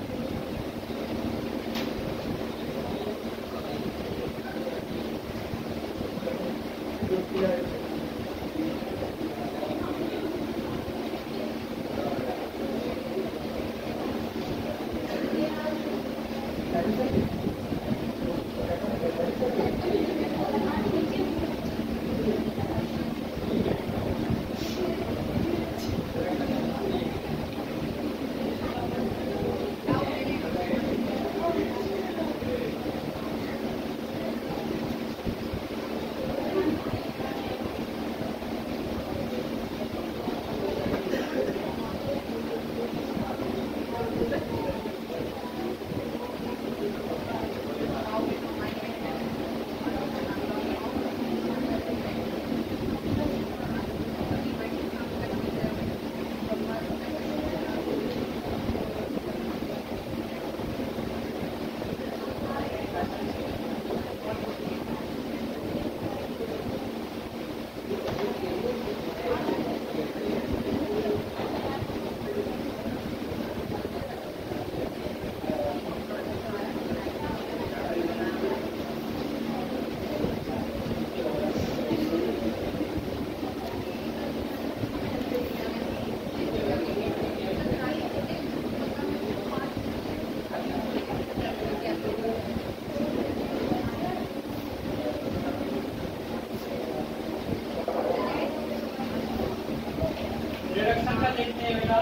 रिडक्शन का देखते हैं बेटा।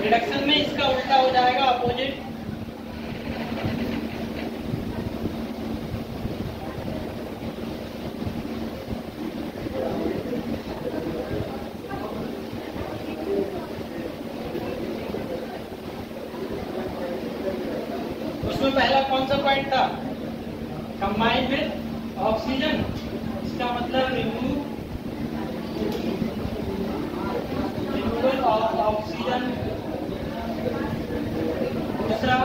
रिडक्शन में इसका उल्टा हो जाएगा, अपोजिट। उसमें पहला कौन सा पॉइंट था? कंबाइन विद ऑक्सीजन, इसका मतलब रिमूवल ऑफ ऑक्सीजन। दूसरा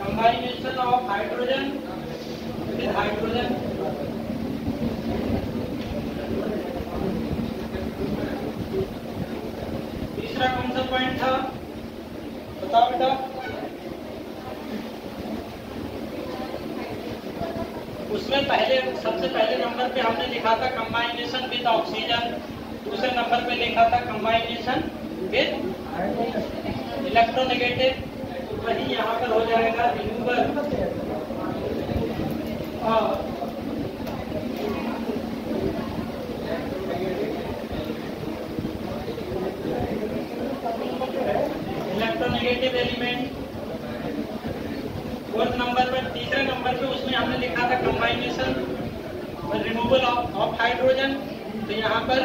combination of hydrogen with hydrogen. तीसरा कौन सा पॉइंट था, बताओ बेटा? उसमें पहले सबसे पहले नंबर पे हमने लिखा था कंबाइनेशन विद ऑक्सीजन, दूसरे नंबर पे लिखा था कंबाइनेशन विद इलेक्ट्रोनेगेटिव। तो वही यहाँ पर हो जाएगा removal electronegative element. Fourth number पर, तीसरे नंबर पे उसमें हमने लिखा था कंबाइनेशन रिमूवल ऑफ हाइड्रोजन, तो यहाँ पर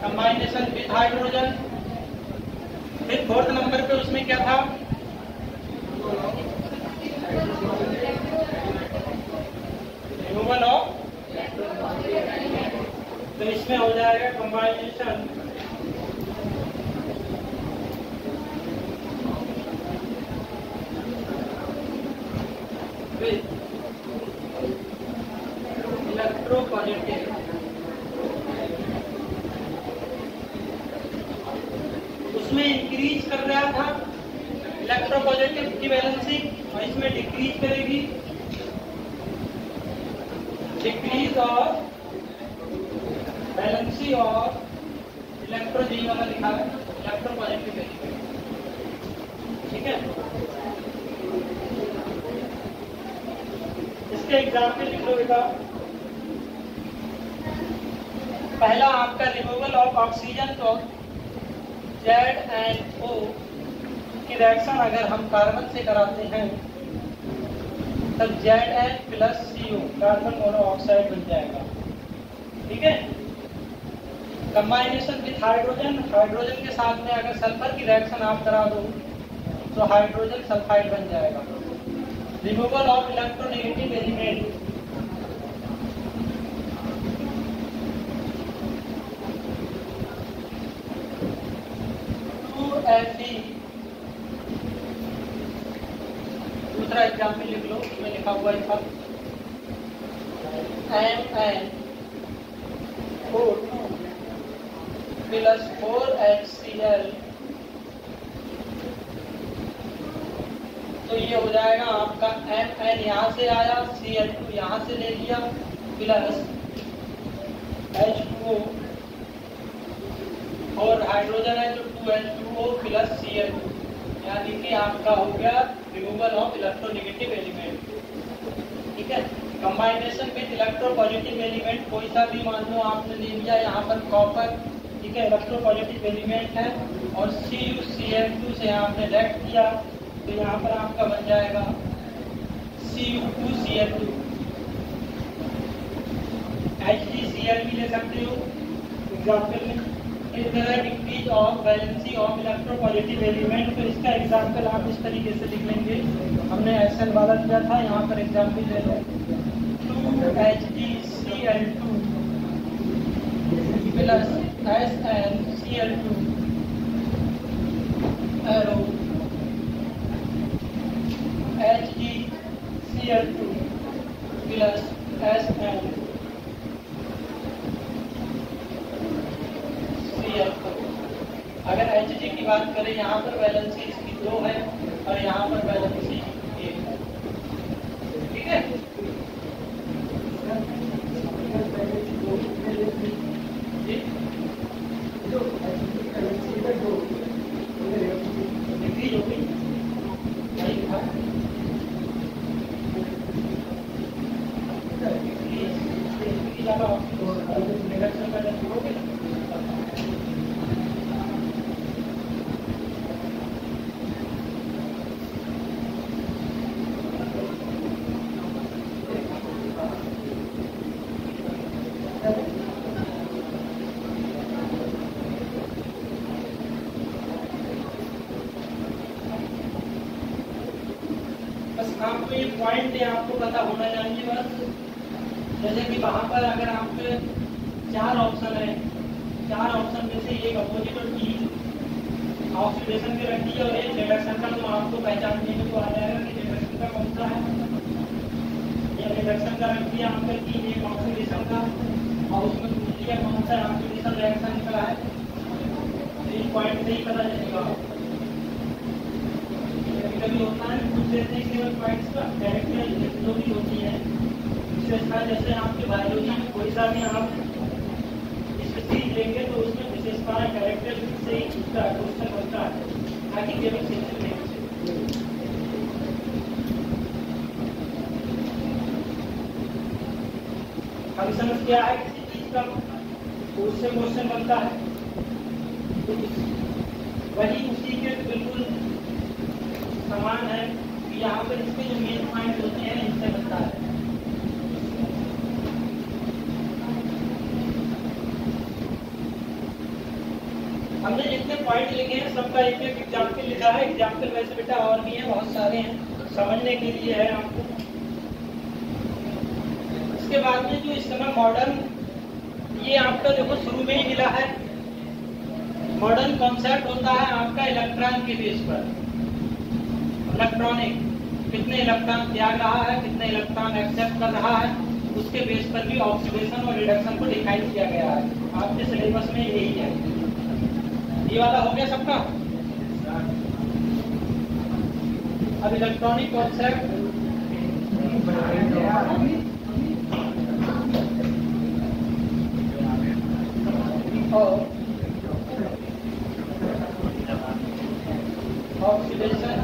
कंबाइनेशन विद हाइड्रोजन। फिर फोर्थ नंबर पे उसमें क्या था, रिमूवल ऑफ, तो इसमें हो जाएगा कंबाइनेशन विद इलेक्ट्रोपॉजिटिव। उसमें इंक्रीज कर रहा था इलेक्ट्रोपॉजिटिव की वैलेंसी और इसमें डिक्रीज करेगी, decrease of valency of electro, जी वाला लिखा है इलेक्ट्रोपॉजिटिव एलिमेंट। ठीक है, इसके एग्जाम्पल लिख लो बेटा। पहला आपका रिमूवल ऑफ ऑक्सीजन, तो ZnO की रिएक्शन अगर हम कार्बन से कराते हैं तब Zn plus CO carbon monoxide बन जाएगा। ठीक है, कंबाइनेशन विथ हाइड्रोजन, हाइड्रोजन के साथ में अगर सल्फर की रिएक्शन आप करा दो तो हाइड्रोजन सल्फाइड बन जाएगा। Removal of electronegative element, Fe, दूसरा एग्जाम्पल लिख लो, उसमें लिखा हुआ था MnO2 प्लस 4HCl, तो ये हो जाएगा आपका Mn यहाँ से आया, Cl2 यहाँ से ले लिया, प्लस H2O और हाइड्रोजन है जो 2H2O प्लस Cl2, यानी कि आपका हो गया रिमूवल ऑफ इलेक्ट्रोनेगेटिव एलिमेंट। ठीक है, कंबाइनेशन विद इलेक्ट्रोपॉजिटिव एलिमेंट, कोई सा भी मान लो आपने ले लिया, यहाँ पर कॉपर, ठीक है, इलेक्ट्रोपॉजिटिव एलिमेंट है, और CuCl2 से आपने रिएक्ट किया तो यहाँ पर आपका बन जाएगा Cu2Cl2। HgCl भी ले सकते हो एग्जाम्पल में। इस तरह decrease of valency of electropositive element, तो इसका एग्जाम्पल आप इस तरीके से लिख लेंगे, हमने SN वाला दिया था, यहाँ पर एग्जाम्पल ले लो 2HgCl2 plus SnCl2 arrow HgCl2 plus SnCl2। अगर Hg की बात करें, यहाँ पर वैलेंसी इसकी 2 है और यहाँ पर वैलेंसी 1 है। ठीक है, आपको ये पॉइंट है, आपको पता होना चाहिए बस। जैसे कि वहाँ पर अगर आपके 4 ऑप्शन है, 4 ऑप्शन में से एक अपोजिट और टी ऑक्सीडेशन के रखी है और एक रिडक्शन का, तो आपको पहचानने में तो आ जाएगा कि रिडक्शन का कौन सा है। ये रिडक्शन का रख दिया आपका टी, एक ऑक्सीडेशन का, और उसमें पूछ लिया कौन सा ऑक्सीडेशन रिएक्शन निकला है, तो इस पॉइंट से ही पता चलेगा। कभी होता है कुछ देते हैं केवल पॉइंट्स का, कैरेक्टर जो भी होती है विशेषता, जैसे आपके बायोलॉजी में कोई सा भी आप चीज लेंगे तो उसमें विशेषताएं कैरेक्टर से ही छूटता है, क्वेश्चन बनता है, ताकि केवल सेंसर नहीं बचे। फंक्शन क्या है किसी चीज का, उससे क्वेश्चन बनता है, वही उसी के बिल्कुल समान है कि यहाँ पर इसके जो मेन पॉइंट होते हैं इनसे बनता है। हमने जितने पॉइंट लिखे हैं सबका एक एक एग्जाम्पल लिखा है। एग्जाम्पल वैसे बेटा और भी हैं, बहुत सारे हैं, समझने के लिए है आपको। इसके बाद में जो इस समय मॉडर्न, ये आपका देखो शुरू में ही मिला है, मॉडर्न कॉन्सेप्ट होता है आपका इलेक्ट्रॉन के बेस पर। इलेक्ट्रॉनिक कितने इलेक्ट्रॉन त्याग रहा है, कितने इलेक्ट्रॉन एक्सेप्ट कर रहा है, उसके बेस पर भी ऑक्सीडेशन और रिडक्शन को डिफाइन किया गया है। आपके सिलेबस में यही है। ये वाला हो गया सबका। अब इलेक्ट्रॉनिक कॉन्सेप्ट और ऑक्सीडेशन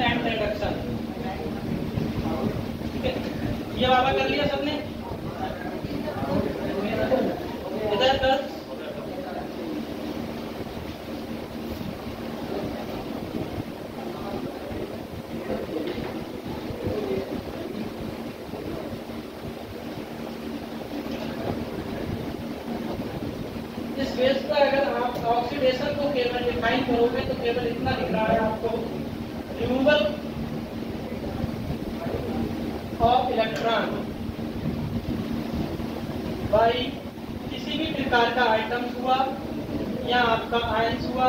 ऑक्सीडेशन एंड रिडक्शन। ठीक है, ये वाला कर लिया सबने? इधर कर। इस बेस पर अगर आप ऑक्सीडेशन को केवल डिफाइन करोगे तो केवल इतना दिख रहा है आपको, रिमूवल ऑफ इलेक्ट्रॉन बाई किसी भी प्रकार का आइटम्स हुआ, या आपका आयंस हुआ,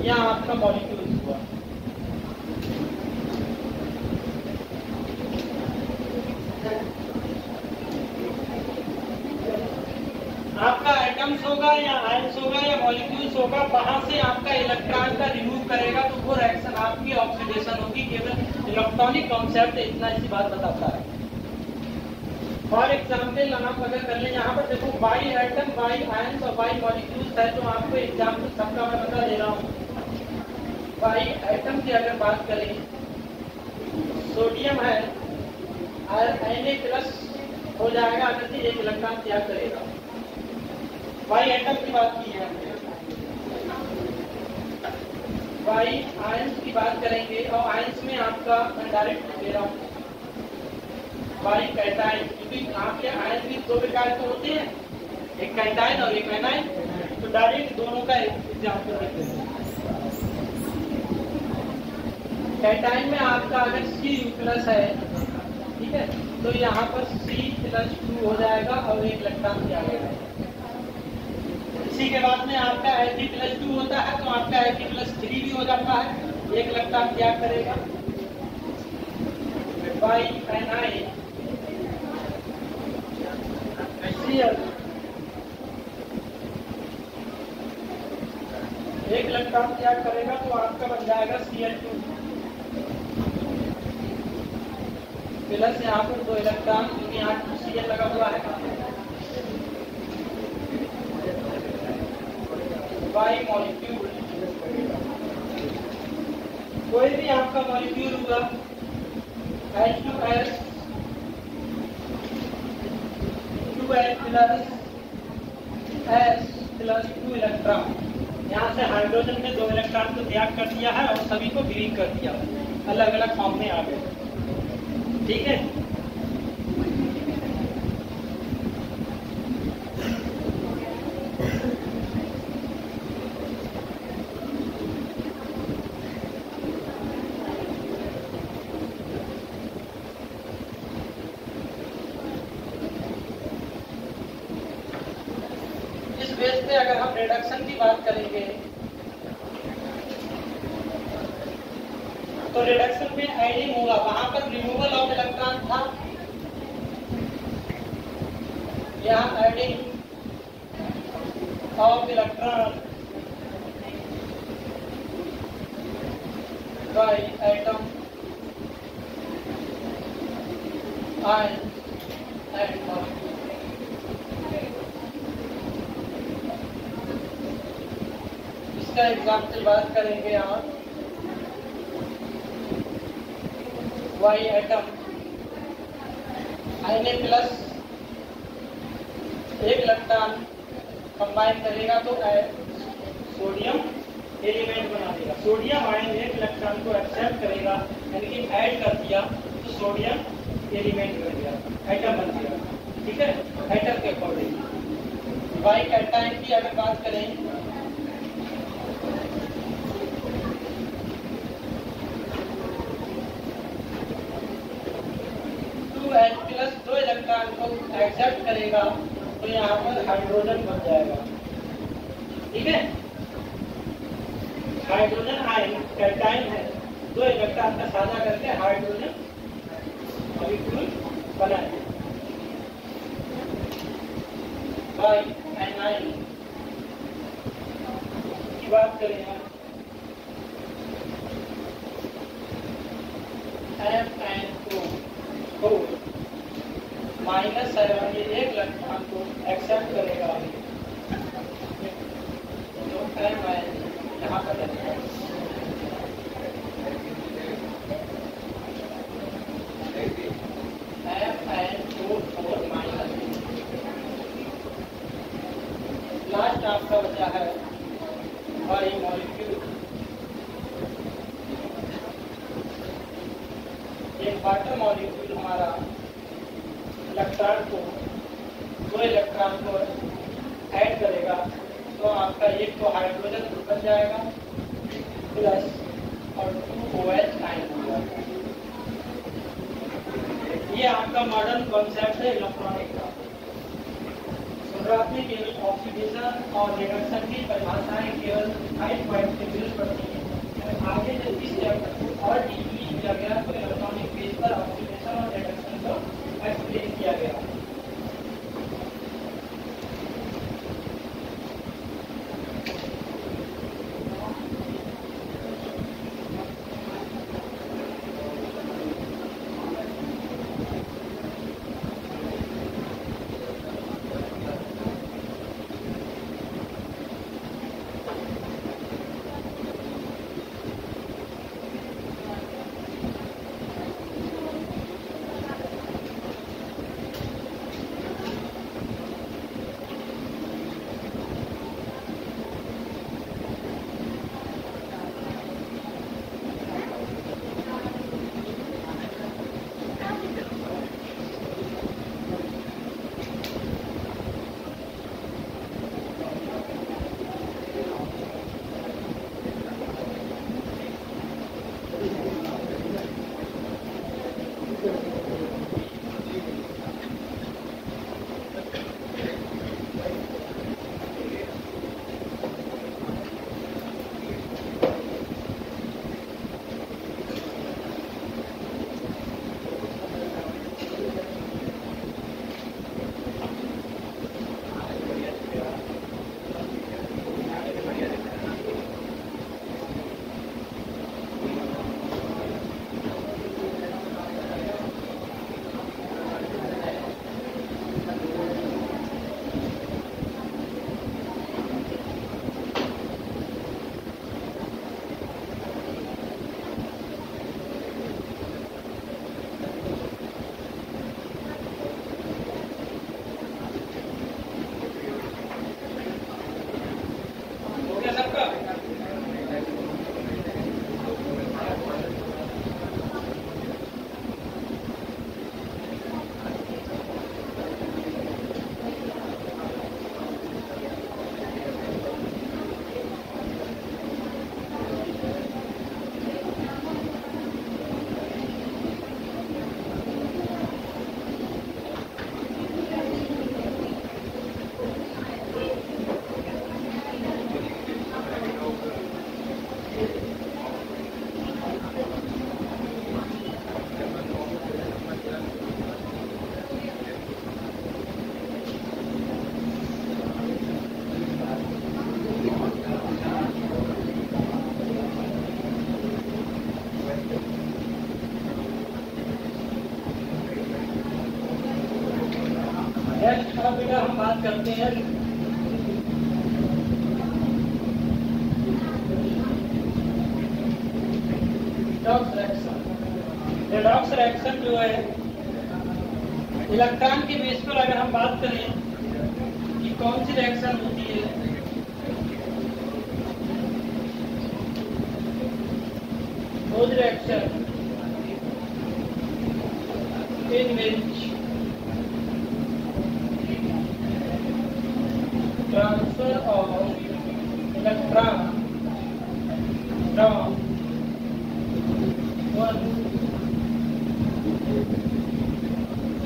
या आपका मॉलिक्यूल्स हुआ। आपका आइटम्स होगा या आयंस होगा या मॉलिक्यूल्स होगा, वहां से आपका इलेक्ट्रॉन का रिमूव करेगा तो वो रिएक्शन आपकी ऑक्सीडेशन होगी। केवल इलेक्ट्रॉनिक कॉन्सेप्ट इतना इसी बात बताता है। फॉर एग्जाम्पल आप अगर कर लें, यहाँ पर देखो बाई एटम, बाई आयंस और बाई मॉलिक्यूल्स है, तो आपको एग्जाम्पल सबका मैं बता दे रहा हूँ। बाई एटम की अगर बात करें, सोडियम है, Na+ हो जाएगा अगर से एक इलेक्ट्रॉन त्याग करेगा। बाई एटम की बात की है हमने। बाई आयंस की बात करेंगे, और आयंस में आपका डायरेक्ट दे रहा हूँ बाई कैटायन, क्योंकि आपके आयन भी दो प्रकार के होते हैं, एक कैटायन और एक एनायन, तो डायरेक्ट दोनों का एग्जाम्पल देते हैं। कैटायन में आपका अगर Cu+ है, ठीक है, तो यहाँ पर C+2 हो जाएगा और एक इलेक्ट्रॉन त्याग करेगा। इसी के बाद में आपका Fe+2 होता है, तो आपका Fe+3 भी हो जाता है, एक इलेक्ट्रॉन त्याग करेगा। बाई एनायन एक इलेक्ट्रॉन त्याग करेगा तो आपका बन जाएगा Cl2 प्लस यहाँ पर दो इलेक्ट्रॉन, क्योंकि यहाँ Cl लगा हुआ है। बाई मॉलिक्यूल, कोई भी आपका मॉलिक्यूल हुआ, H2S 2H+ S+2 इलेक्ट्रॉन, यहाँ से हाइड्रोजन में दो इलेक्ट्रॉन को त्याग कर दिया है और सभी को ग्रीन कर दिया, अलग अलग फॉर्म में आ गए। ठीक है, इस बेस पे अगर हम रिडक्शन की बात करेंगे, तो रिडक्शन में एडिंग होगा, वहां पर रिमूवल ऑफ इलेक्ट्रॉन था, यहाँ adding of electron by atom ion and molecule. इसका एग्जाम्पल बात करेंगे आप, वाई एटम Na+ एक इलेक्ट्रॉन कंबाइन करेगा तो सोडियम एलिमेंट बना देगा। सोडियम आयन एक इलेक्ट्रॉन को एक्सेप्ट करेगा, यानी कि ऐड कर दिया तो सोडियम एलिमेंट बन गया, एटम बन गया। ठीक है, एटम के अकॉर्डिंग। बाई कैटायन की अगर बात करें, H+ दो इलेक्ट्रॉन को एक्सेप्ट करेगा तो यहाँ पर हाइड्रोजन बन जाएगा। ठीक है, हाइड्रोजन आयन कैटायन है, दो इलेक्ट्रॉन का साझा करके हाइड्रोजन मॉलिक्यूल बनाए। बाई एनायन की बात करें हम, F(N2O) -7 ये एक इलेक्ट्रॉन को एक्सेप्ट करेगा, तो M यहाँ पर वाटर मॉलिक्यूल हमारा इलेक्ट्रॉन को, दो इलेक्ट्रॉन को ऐड करेगा तो आपका एक तो हाइड्रोजन ग्रुप बन जाएगा प्लस और 2OH हो जाएगा। ये आपका मॉडर्न कॉन्सेप्ट है इलेक्ट्रॉनिक का। शुरुआत में केवल ऑक्सीडेशन और रिडक्शन की परिभाषाएं केवल 5 पॉइंट से यूज पड़ती हैं। आगे जब इस चैप्टर और डीपली किया गया तो इलेक्ट्रॉनिक बेस पर ऑक्सीडेशन और रिडक्शन को एक्सप्लेन किया गया। अब बेटा हम बात करते हैं रिडॉक्स रिएक्शन। रिडॉक्स रिएक्शन जो है इलेक्ट्रॉन के बेस पर अगर हम बात करें कि कौन सी रिएक्शन होती है, those reaction in which transfer of electron from one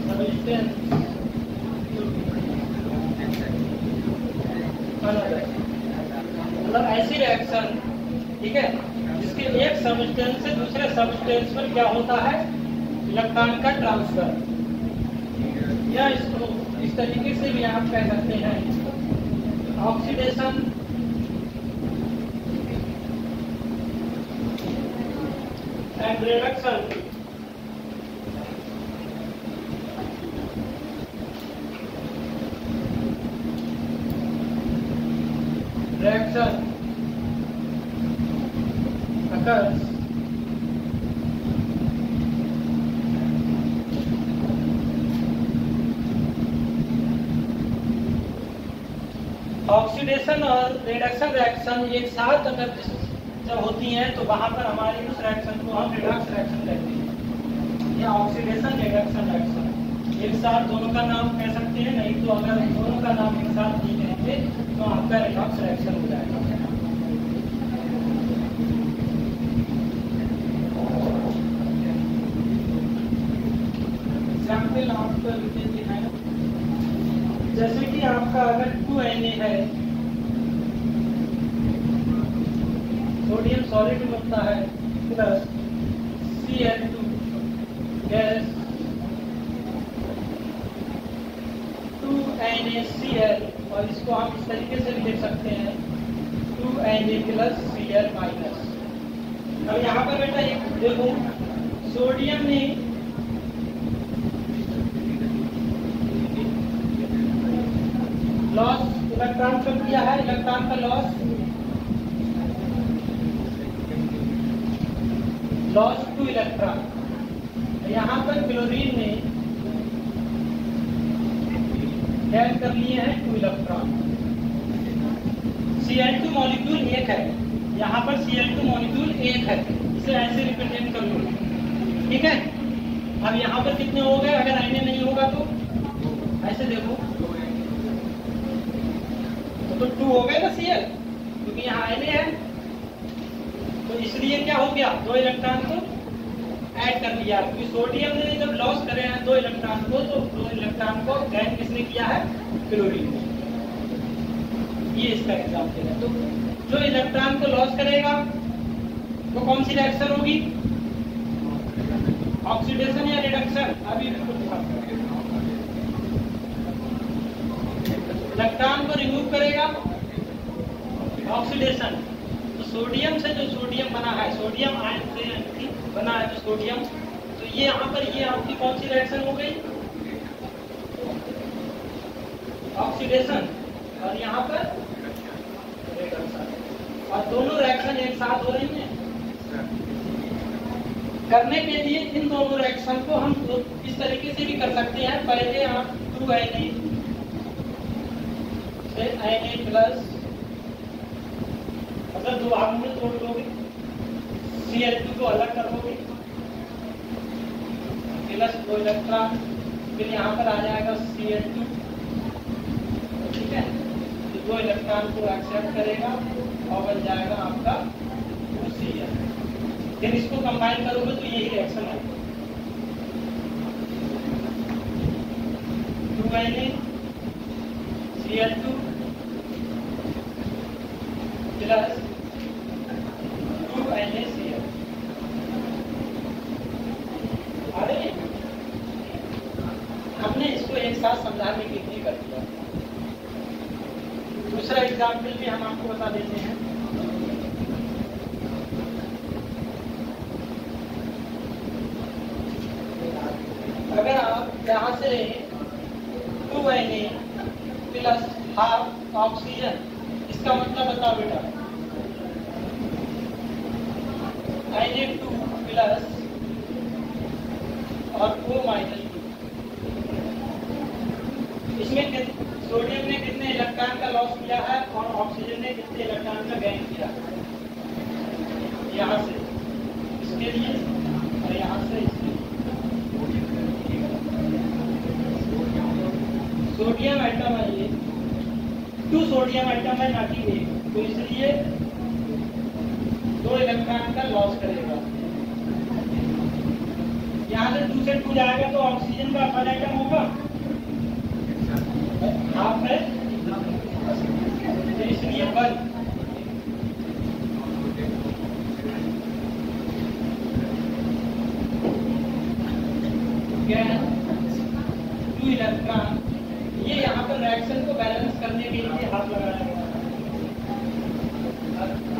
substance to another, मतलब ऐसी रिएक्शन, ठीक है, जिसके एक सबस्टेंस से दूसरे सबस्टेंस पर क्या होता है, इलेक्ट्रॉन का ट्रांसफर, या इसको इस तरीके से भी आप कह सकते हैं oxidation and reduction. Reaction occurs oxidation और रिडक्शन रिएक्शन एक साथ अगर जब होती हैं तो वहां पर हमारी उस रिएक्शन को हम रिडॉक्स रिएक्शन कहते हैं, या ऑक्सीडेशन रिडक्शन रिएक्शन, एक साथ दोनों का नाम कह सकते हैं, नहीं तो अगर दोनों का नाम एक साथ नहीं कहेंगे तो आपका रिडॉक्स रिएक्शन हो जाएगा। एग्जाम्पल आपको लिखेंगे हैं, जैसे कि आपका अगर 2Na है, सोडियम सॉलिड में होता है, प्लस Cl2 गैस 2NaCl, और इसको हम इस तरीके से भी लिख सकते हैं 2Na प्लस Cl माइनस। अब यहाँ पर बेटा एक देखो, सोडियम ने लॉस इलेक्ट्रॉन कब किया है, इलेक्ट्रॉन का लॉस टू इलेक्ट्रॉन। यहाँ पर क्लोरीन ने गैस कर लिए हैं 2 इलेक्ट्रॉन। Cl2 मॉलिक्यूल एक है, यहाँ पर Cl2 मॉलिक्यूल एक है, इसे ऐसे रिप्रेजेंट कर लो, ठीक है। अब यहाँ पर कितने हो गए, अगर Na नहीं होगा तो ऐसे देखो तो 2 हो गए ना Cl, क्योंकि यहाँ Na है, तो इसलिए क्या हो गया, 2 इलेक्ट्रॉन को ऐड कर लिया, क्योंकि सोडियम ने जब लॉस करे हैं 2 इलेक्ट्रॉन को, तो 2 इलेक्ट्रॉन को गैन किसने किया है, क्लोरीन ने। ये इसका एग्जाम्पल है। तो जो इलेक्ट्रॉन को लॉस करेगा तो कौन सी रिएक्शन होगी, ऑक्सीडेशन या रिडक्शन। अभी इलेक्ट्रॉन को रिमूव करेगा, ऑक्सीडेशन। तो सोडियम से जो सोडियम बना है, सोडियम आयन से बना है जो सोडियम, तो ये यहाँ पर ये आपकी कौन सी रिएक्शन हो गई, ऑक्सीडेशन, और यहाँ पर रिडक्शन। और दोनों रिएक्शन एक साथ हो रही हैं। करने के लिए इन दोनों रिएक्शन को हम इस तरीके से भी कर सकते हैं। पहले आप 2Na से Na प्लस, मतलब दो भाग में तोड़ दोगे, Cl2 को अलग कर दोगे, प्लस 2 इलेक्ट्रॉन, फिर यहाँ पर आ जाएगा Cl2, ठीक है। तो 2 इलेक्ट्रॉन को एक्सेप्ट करेगा और बन जाएगा आपका 2Cl। फिर इसको कंबाइन करोगे तो यही रिएक्शन है, 2Na Cl2 प्लस 2NaCl। अरे हमने इसको एक साथ समझाने के लिए कर दिया। दूसरा एग्जाम्पल भी हम आपको बता देते हैं। अगर आप यहाँ से 2Na प्लस हाफ ऑक्सीजन, इसका मतलब बताओ बेटा, Na2 प्लस और O माइनस 2, इसमें सोडियम ने कितने इलेक्ट्रॉन का लॉस किया है और ऑक्सीजन ने कितने इलेक्ट्रॉन का गेन किया है, यहाँ से इसके लिए और यहाँ से इसके लिए। सोडियम एटम है ये, 2 सोडियम एटम है, ना कि 1, तो इसलिए 2 इलेक्ट्रॉन का लॉस करेगा। यहाँ से 2 से 2 जाएगा तो ऑक्सीजन का वन एटम होगा, हाफ है, तो इसलिए 1। गैस 2 इलेक्ट्रॉन, ये यहाँ पर रिएक्शन को बैलेंस करने के लिए हाथ लगाया गया है।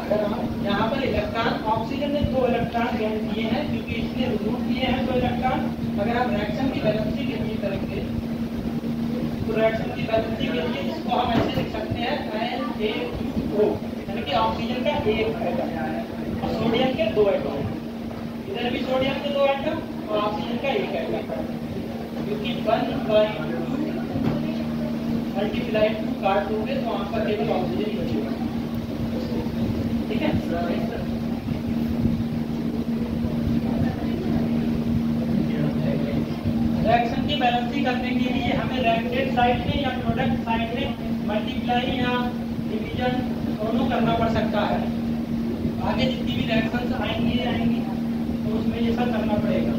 अगर हम यहाँ पर इलेक्ट्रॉन, ऑक्सीजन ने 2 इलेक्ट्रॉन गेन किए हैं क्योंकि इसने रिमूव किए हैं 2 इलेक्ट्रॉन। अगर हम रिएक्शन की बैलेंसिंग के लिए करेंगे तो रिएक्शन की बैलेंसिंग के लिए इसको हम ऐसे लिख सकते हैं Na2O, यानी कि ऑक्सीजन का 1 एटम और सोडियम के 2 एटम। इधर भी सोडियम के 2 एटम और ऑक्सीजन का 1 एटम, क्योंकि 1/2 मल्टीप्लाई 2 काट दोगे तो आपका केवल ऑक्सीजन ही बचेगा, ठीक है। रिएक्शन की बैलेंसिंग करने के लिए हमें रिएक्टेंट साइड में या प्रोडक्ट साइड में मल्टीप्लाई या डिवीजन दोनों करना पड़ सकता है। आगे जितनी भी रिएक्शंस आएंगी तो उसमें ये सब करना पड़ेगा।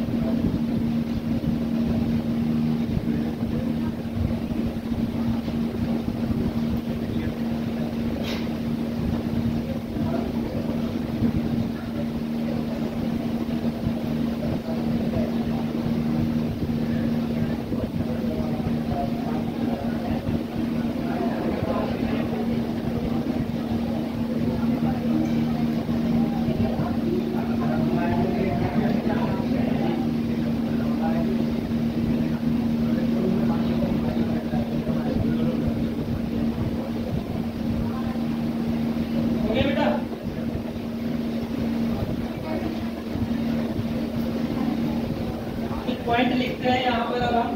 पॉइंट लिखते हैं यहाँ पर। अब हम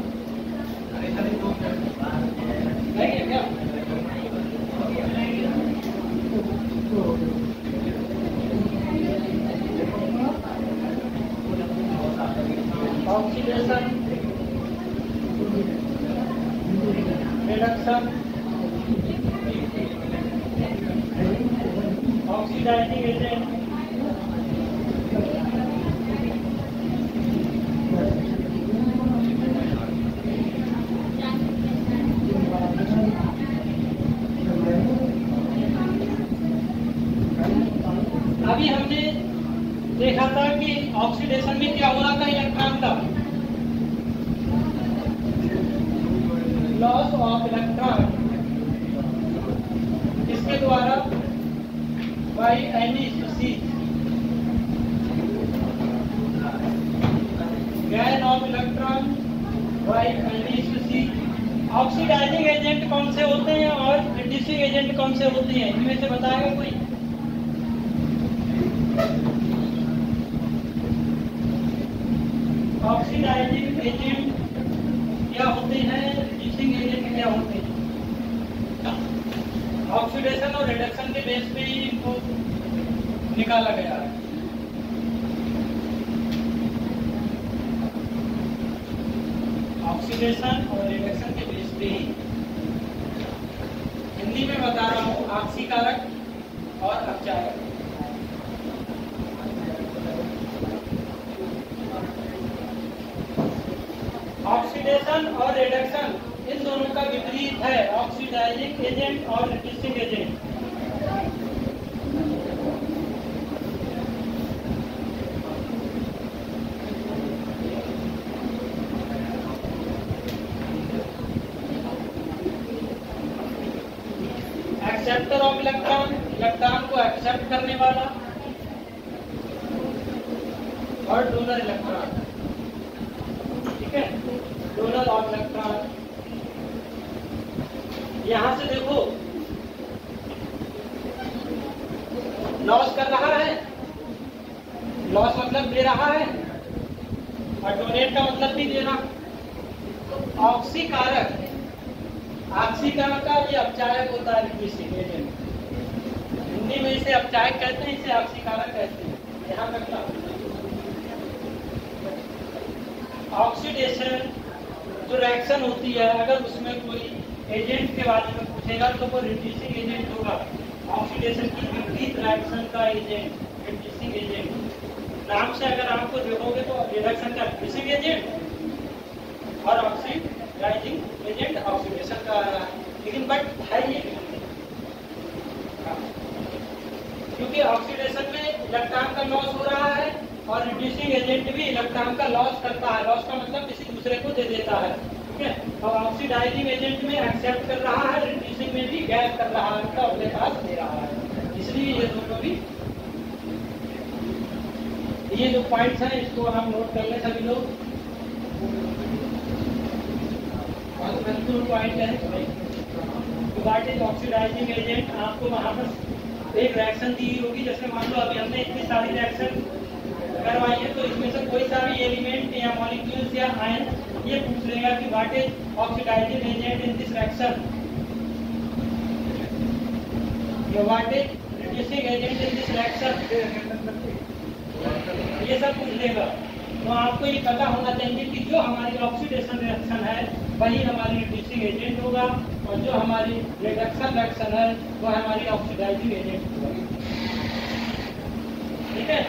क्या ऑक्सीडेशन, रिडक्शन, ऑक्सीडाइजिंग एजेंट, अभी हमने देखा था कि ऑक्सीडेशन में क्या हो रहा था, इलेक्ट्रॉन का लॉस ऑफ इलेक्ट्रॉन, इसके द्वारा by any species, gain of electron by any species. Oxidising agent कौन से होते हैं और रिड्यूसिंग एजेंट कौन से होते हैं, इनमें से बताएगा कोई? ऑक्सीडाइजिंग एजेंट क्या होते हैं, रिड्यूसिंग एजेंट क्या होते हैं? ऑक्सीडेशन और रिडक्शन के बेस पे ही इनको निकाला गया है। ऑक्सीडेशन और रिडक्शन के बेस पे ही, हिंदी में बता रहा हूँ, ऑक्सीकारक और अपचारक। ऑक्सीडेशन और रिडक्शन इन दोनों का विपरीत है, ऑक्सीडाइजिंग एजेंट और reducing agent. Acceptor of electron, electron को एक्सेप्ट करने वाला, और डोनर इलेक्ट्रॉन, ठीक है, डोनर ऑफ इलेक्ट्रॉन। यहां से देखो लॉस कर रहा है, लॉस मतलब दे रहा है, और डोनेट का मतलब भी देना। ऑक्सीकारक, ऑक्सीकारक का ये अपचायक होता है, रिड्यूसिंग एजेंट। हिंदी में इसे अपचायक कहते हैं, इसे ऑक्सीकारक कहते हैं। ध्यान रखना, ऑक्सीडेशन जो रिएक्शन होती है, अगर उसमें कोई एजेंट के बारे में पूछेगा तो वो रिड्यूसिंग एजेंट होगा। ऑक्सीडेशन की विपरीत रिएक्शन का एजेंट रिड्यूसिंग एजेंट। नाम से अगर आपको देखोगे तो रिडक्शन का रिड्यूसिंग एजेंट और ऑक्सीडाइजिंग एजेंट ऑक्सीडेशन का आ रहा है, लेकिन बट है ये, क्योंकि ऑक्सीडेशन में इलेक्ट्रॉन का लॉस हो रहा है और रिड्यूसिंग एजेंट भी इलेक्ट्रॉन का लॉस करता है। लॉस का मतलब किसी दूसरे को दे देता है, ठीक है। और ऑक्सीडाइजिंग एजेंट में एक्सेप्ट कर रहा है, रिड्यूसिंग में भी गैस कर रहा है, मतलब अपने पास दे रहा है। इसलिए ये दोनों भी, ये जो पॉइंट्स हैं इसको हम नोट कर लें सभी लोग। महत्वपूर्ण पॉइंट है व्हाट इज ऑक्सीडाइजिंग एजेंट। आपको वहां पर एक रिएक्शन दी होगी, जैसे मान लो अभी हमने इतनी सारी रिएक्शन करवाई है, तो इसमें से कोई सा भी एलिमेंट या मॉलिक्यूल्स या आयन ये पूछ लेगा कि what is oxidising agent in this reaction, या what is reducing agent in this reaction, ये सब पूछ लेगा। तो आपको ये पता होना चाहिए कि जो हमारी ऑक्सीडेशन रिएक्शन है वही हमारी रिड्यूसिंग एजेंट होगा और जो हमारी रिडक्शन रिएक्शन है वो हमारी ऑक्सीडाइजिंग एजेंट होगा। ठीक है,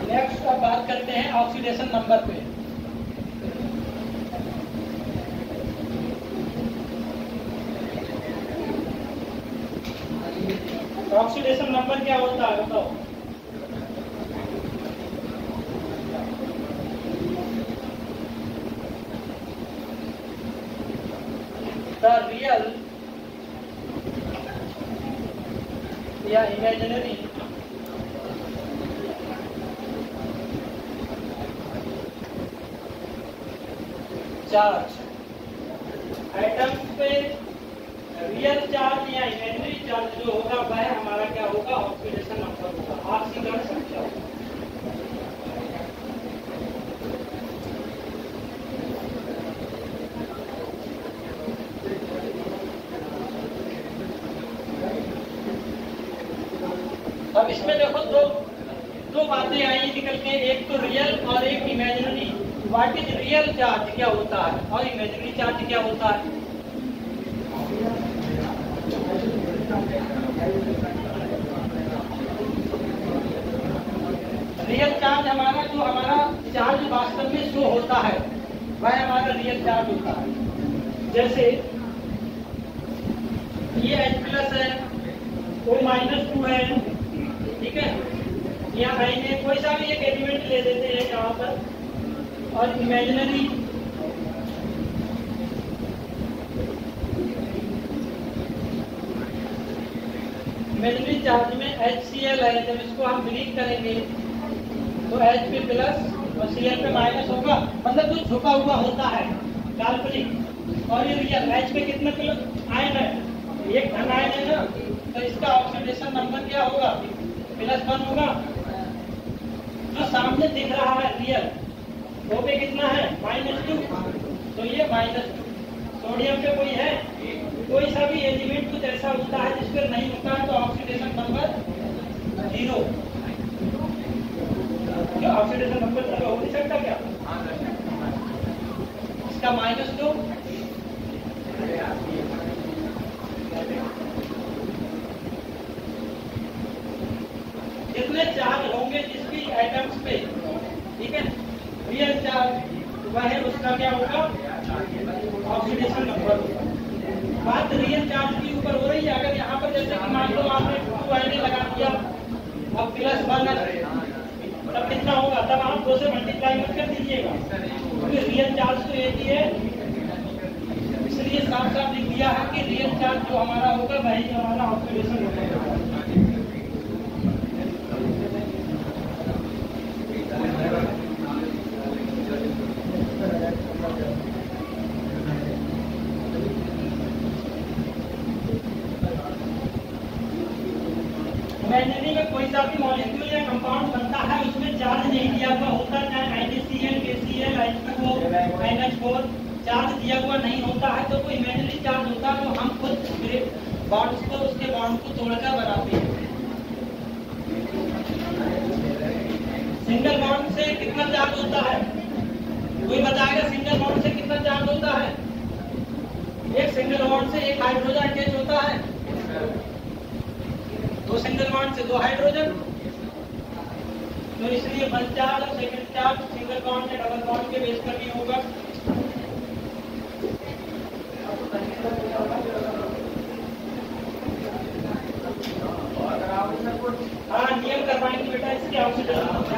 नेक्स्ट अब बात करते हैं ऑक्सीडेशन नंबर पे। ऑक्सीडेशन नंबर क्या होता है बताओ? द रियल या इमेजिनरी चार्ज एटम्स पे रियल चार्ज या इमेजिनरी चार्ज जो होगा वह हमारा क्या होगा? ऑक्सीडेशन नंबर होगा, ऑक्सीकरण संख्या। अब इसमें देखो दो बातें आई निकल के, एक तो रियल और एक imaginary. What is real charge क्या होता है और इमेजिनरी चार्ज क्या होता है? रियल चार्ज हमारा जो हमारा चार्ज वास्तव में शो होता है वह हमारा रियल चार्ज होता है। जैसे ये H+ है, O-2 है, ठीक है, यहाँ है कोई सा भी एक एलिमेंट ले लेते हैं यहाँ पर। और इमेजिनरी चार्ज में HCl है, जब इसको हम ब्रेक करेंगे तो Hp+ और Cl पे माइनस होगा, मतलब जो झुका हुआ होता है काल्पनिक। और ये रियल H पे कितने आयन है? एक धन आयन है ना, तो इसका ऑक्सीडेशन नंबर क्या होगा? +1 होगा। जो सामने दिख रहा है रियल वो पे कितना है? -2, तो ये -2। सोडियम पे कोई है? कोई सा भी एलिमेंट कुछ ऐसा होता है जिस पर नहीं होता है तो ऑक्सीडेशन नंबर 0। क्या ऑक्सीडेशन नंबर 0 हो नहीं सकता क्या? इसका -2। जितने चार्ज होंगे जिसकी एटम्स पे, ठीक है, रियल चार्ज वह है उसका क्या होगा? ऑक्सीडेशन नंबर होगा। बात रियल चार्ज के ऊपर हो रही है। अगर यहाँ पर जैसे कि मान लो आपने 2 लगा दिया, अब +1 है, तब कितना होगा? तब आप 2 से मल्टीप्लाई मत कर दीजिएगा, क्योंकि रियल चार्ज तो एक ही है। इसलिए साफ साफ लिख दिया है कि रियल चार्ज जो हमारा होगा वही हमारा ऑक्सीडेशन होगा। इमेजिनरी में कोई सा भी मॉलिक्यूल या कंपाउंड बनता है उसमें चार्ज नहीं दिया हुआ होता, चाहे NaCl, KCl, H2O, NH4 charge दिया हुआ नहीं होता है तो वो इमेजिनरी चार्ज होता है, जो हम खुद बॉन्ड्स को उसके बॉन्ड को तोड़कर बनाते हैं। सिंगल बॉन्ड से कितना चार्ज होता है? कोई बताएगा सिंगल बॉन्ड से कितना चार्ज होता है? एक सिंगल बॉन्ड से एक हाइड्रोजन अटैच होता है, 2 सिंगल बॉन्ड से 2 हाइड्रोजन। तो इसलिए फर्स्ट चार्ज और सेकंड चार्ज सिंगल बॉन्ड या डबल बॉन्ड के बेस पर भी होगा। हाँ, नियम करवाएंगे बेटा इसके ऑक्सीडेशन।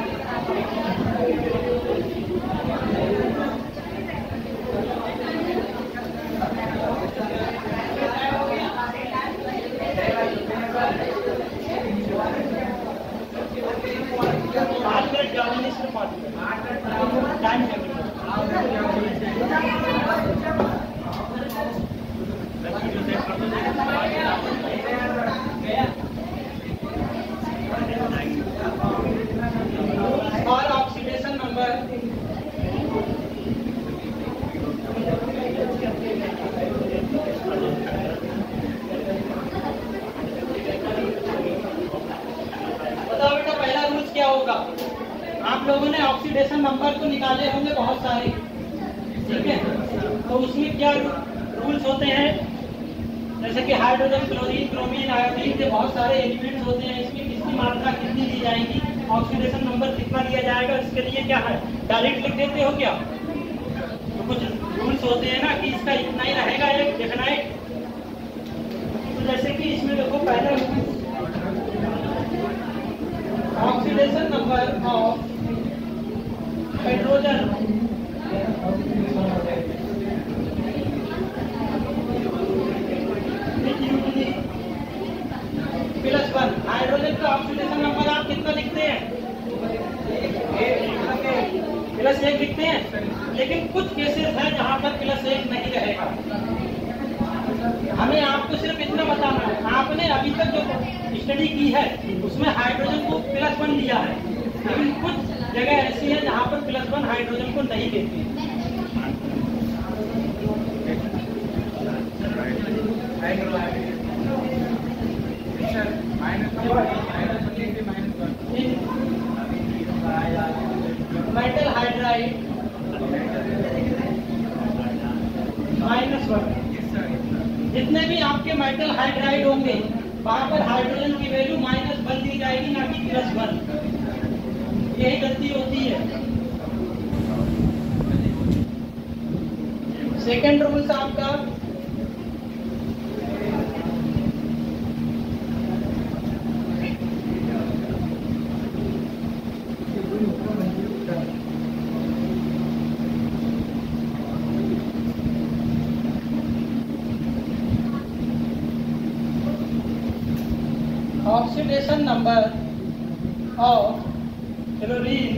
होगा? आप लोगों ने ऑक्सीडेशन नंबर तो निकाले होंगे बहुत सारे, ठीक है? तो उसमें क्या रूल्स होते हैं? जैसे कि हाइड्रोजन, क्लोरीन, ब्रोमीन, आयोडीन के बहुत सारे एलिमेंट्स होते हैं। इसमें किसकी मात्रा कितनी दी जाएगी, ऑक्सीडेशन नंबर कितना दिया जाएगा, इसके लिए क्या है, डायरेक्ट लिख देते हो क्या? तो कुछ रूल्स होते हैं ना कि इसका इतना ही रहेगा, एक देखना है। तो जैसे कि इसमें देखो, पहला oxidation number of hydrogen +1। Hydrogen का ऑक्सीडेशन नंबर आप कितना लिखते हैं? +1 लिखते हैं। लेकिन कुछ केसेस हैं जहां पर +1 नहीं रहेगा। हमें आपको सिर्फ इतना बताना है, आपने अभी तक जो स्टडी की है उसमें हाइड्रोजन को +1 लिया है, लेकिन कुछ जगह ऐसी है जहां पर +1 हाइड्रोजन को नहीं देते। Metal hydride -1। जितने भी आपके मेटल हाइड्राइड होंगे वहां पर हाइड्रोजन की वैल्यू -1 दी जाएगी, ना कि +1। यही गलती होती है। सेकेंड रूल्स आपका oxidation number of chlorine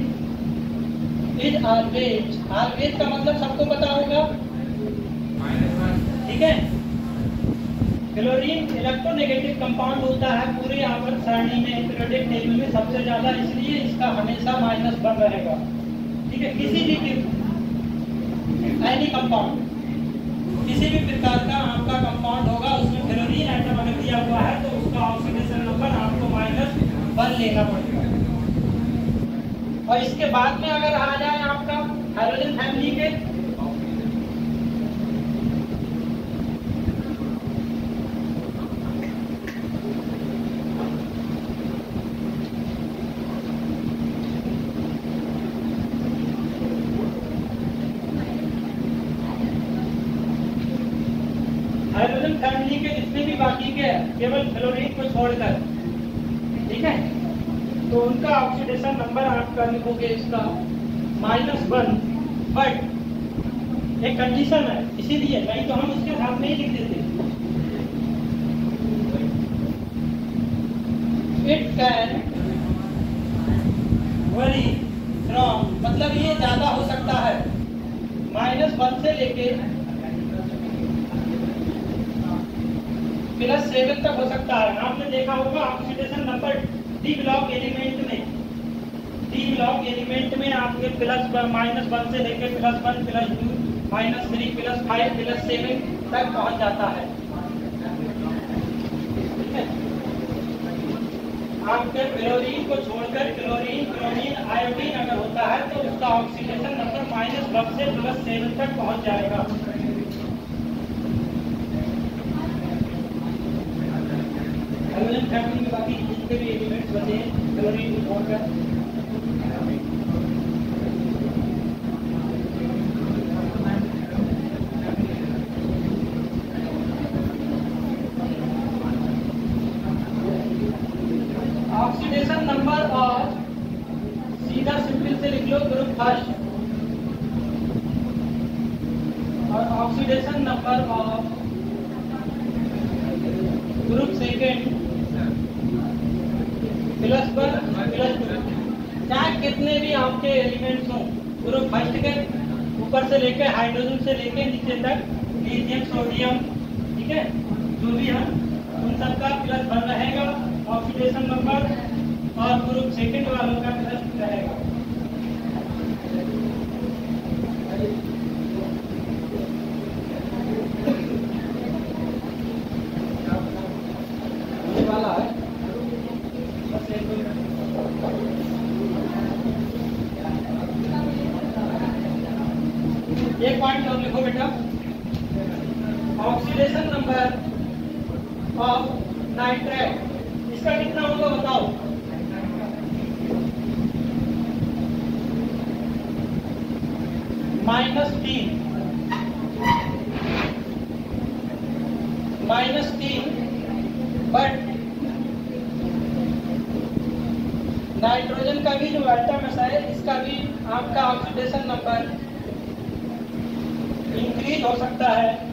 is always, always का मतलब सबको पता होगा, ठीक है? क्लोरीन इलेक्ट्रोनेगेटिव कंपाउंड होता है पूरे आवर्त सारणी में, पीरियोडिक टेबल में सबसे ज्यादा, इसलिए इसका हमेशा -1 रहेगा, ठीक है? किसी भी एनी कंपाउंड, किसी भी प्रकार का आपका कंपाउंड होगा उसमें क्लोरीन एटम अगर दिया हुआ है तो उसका ऑक्सीडेशन नंबर आपको -1 लेना पड़ेगा। और इसके बाद में अगर आ जाए आपका हाइड्रोजन फैमिली के, हाइड्रोजन फैमिली के जितने भी बाकी के केवल फ्लोरीन को छोड़कर, ठीक है? तो उनका ऑक्सीडेशन नंबर आपका लिखोगे इसका -1, बट एक कंडीशन है, इसीलिए नहीं तो हम उसके साथ में ही लिख देते। इट कैन वरी फ्रॉम, मतलब ये ज्यादा हो सकता है, -1 से लेके +7 तक हो सकता है। आपने देखा होगा oxidation number D block element में, डी ब्लॉक एलिमेंट में आपके -1 से लेके +1, +2, -3, +5, +7 तक पहुंच जाता है, ठीक है? आपके क्लोरीन को छोड़कर क्लोरीन, ब्रोमीन, आयोडीन अगर होता है तो उसका ऑक्सीडेशन नंबर -1 से +7 तक पहुंच जाएगा। हाइड्रोजन फैमिली में बाकी जितने भी एलिमेंट्स बचे हैं क्लोरीन को छोड़कर, ऑक्सीडेशन नंबर ऑफ, सीधा सिंपल से लिख लो ग्रुप फर्स्ट, और oxidation number of group second +1, +2, चाहे कितने भी आपके एलिमेंट्स हों, ग्रुप फर्स्ट के ऊपर से लेके हाइड्रोजन से लेके नीचे तक, लिथियम, सोडियम, ठीक है, जो भी है उन सबका +1 रहेगा ऑक्सीडेशन नंबर, और ग्रुप सेकंड वालों का +2 रहेगा। वाला है बस एक एक पॉइंट और लिखो बेटा, ऑक्सीडेशन नंबर ऑफ नाइट्राइट इसका कितना होगा बताओ। -3 बट नाइट्रोजन का भी जो एटम है इसका भी आपका ऑक्सीडेशन नंबर इंक्रीज हो सकता है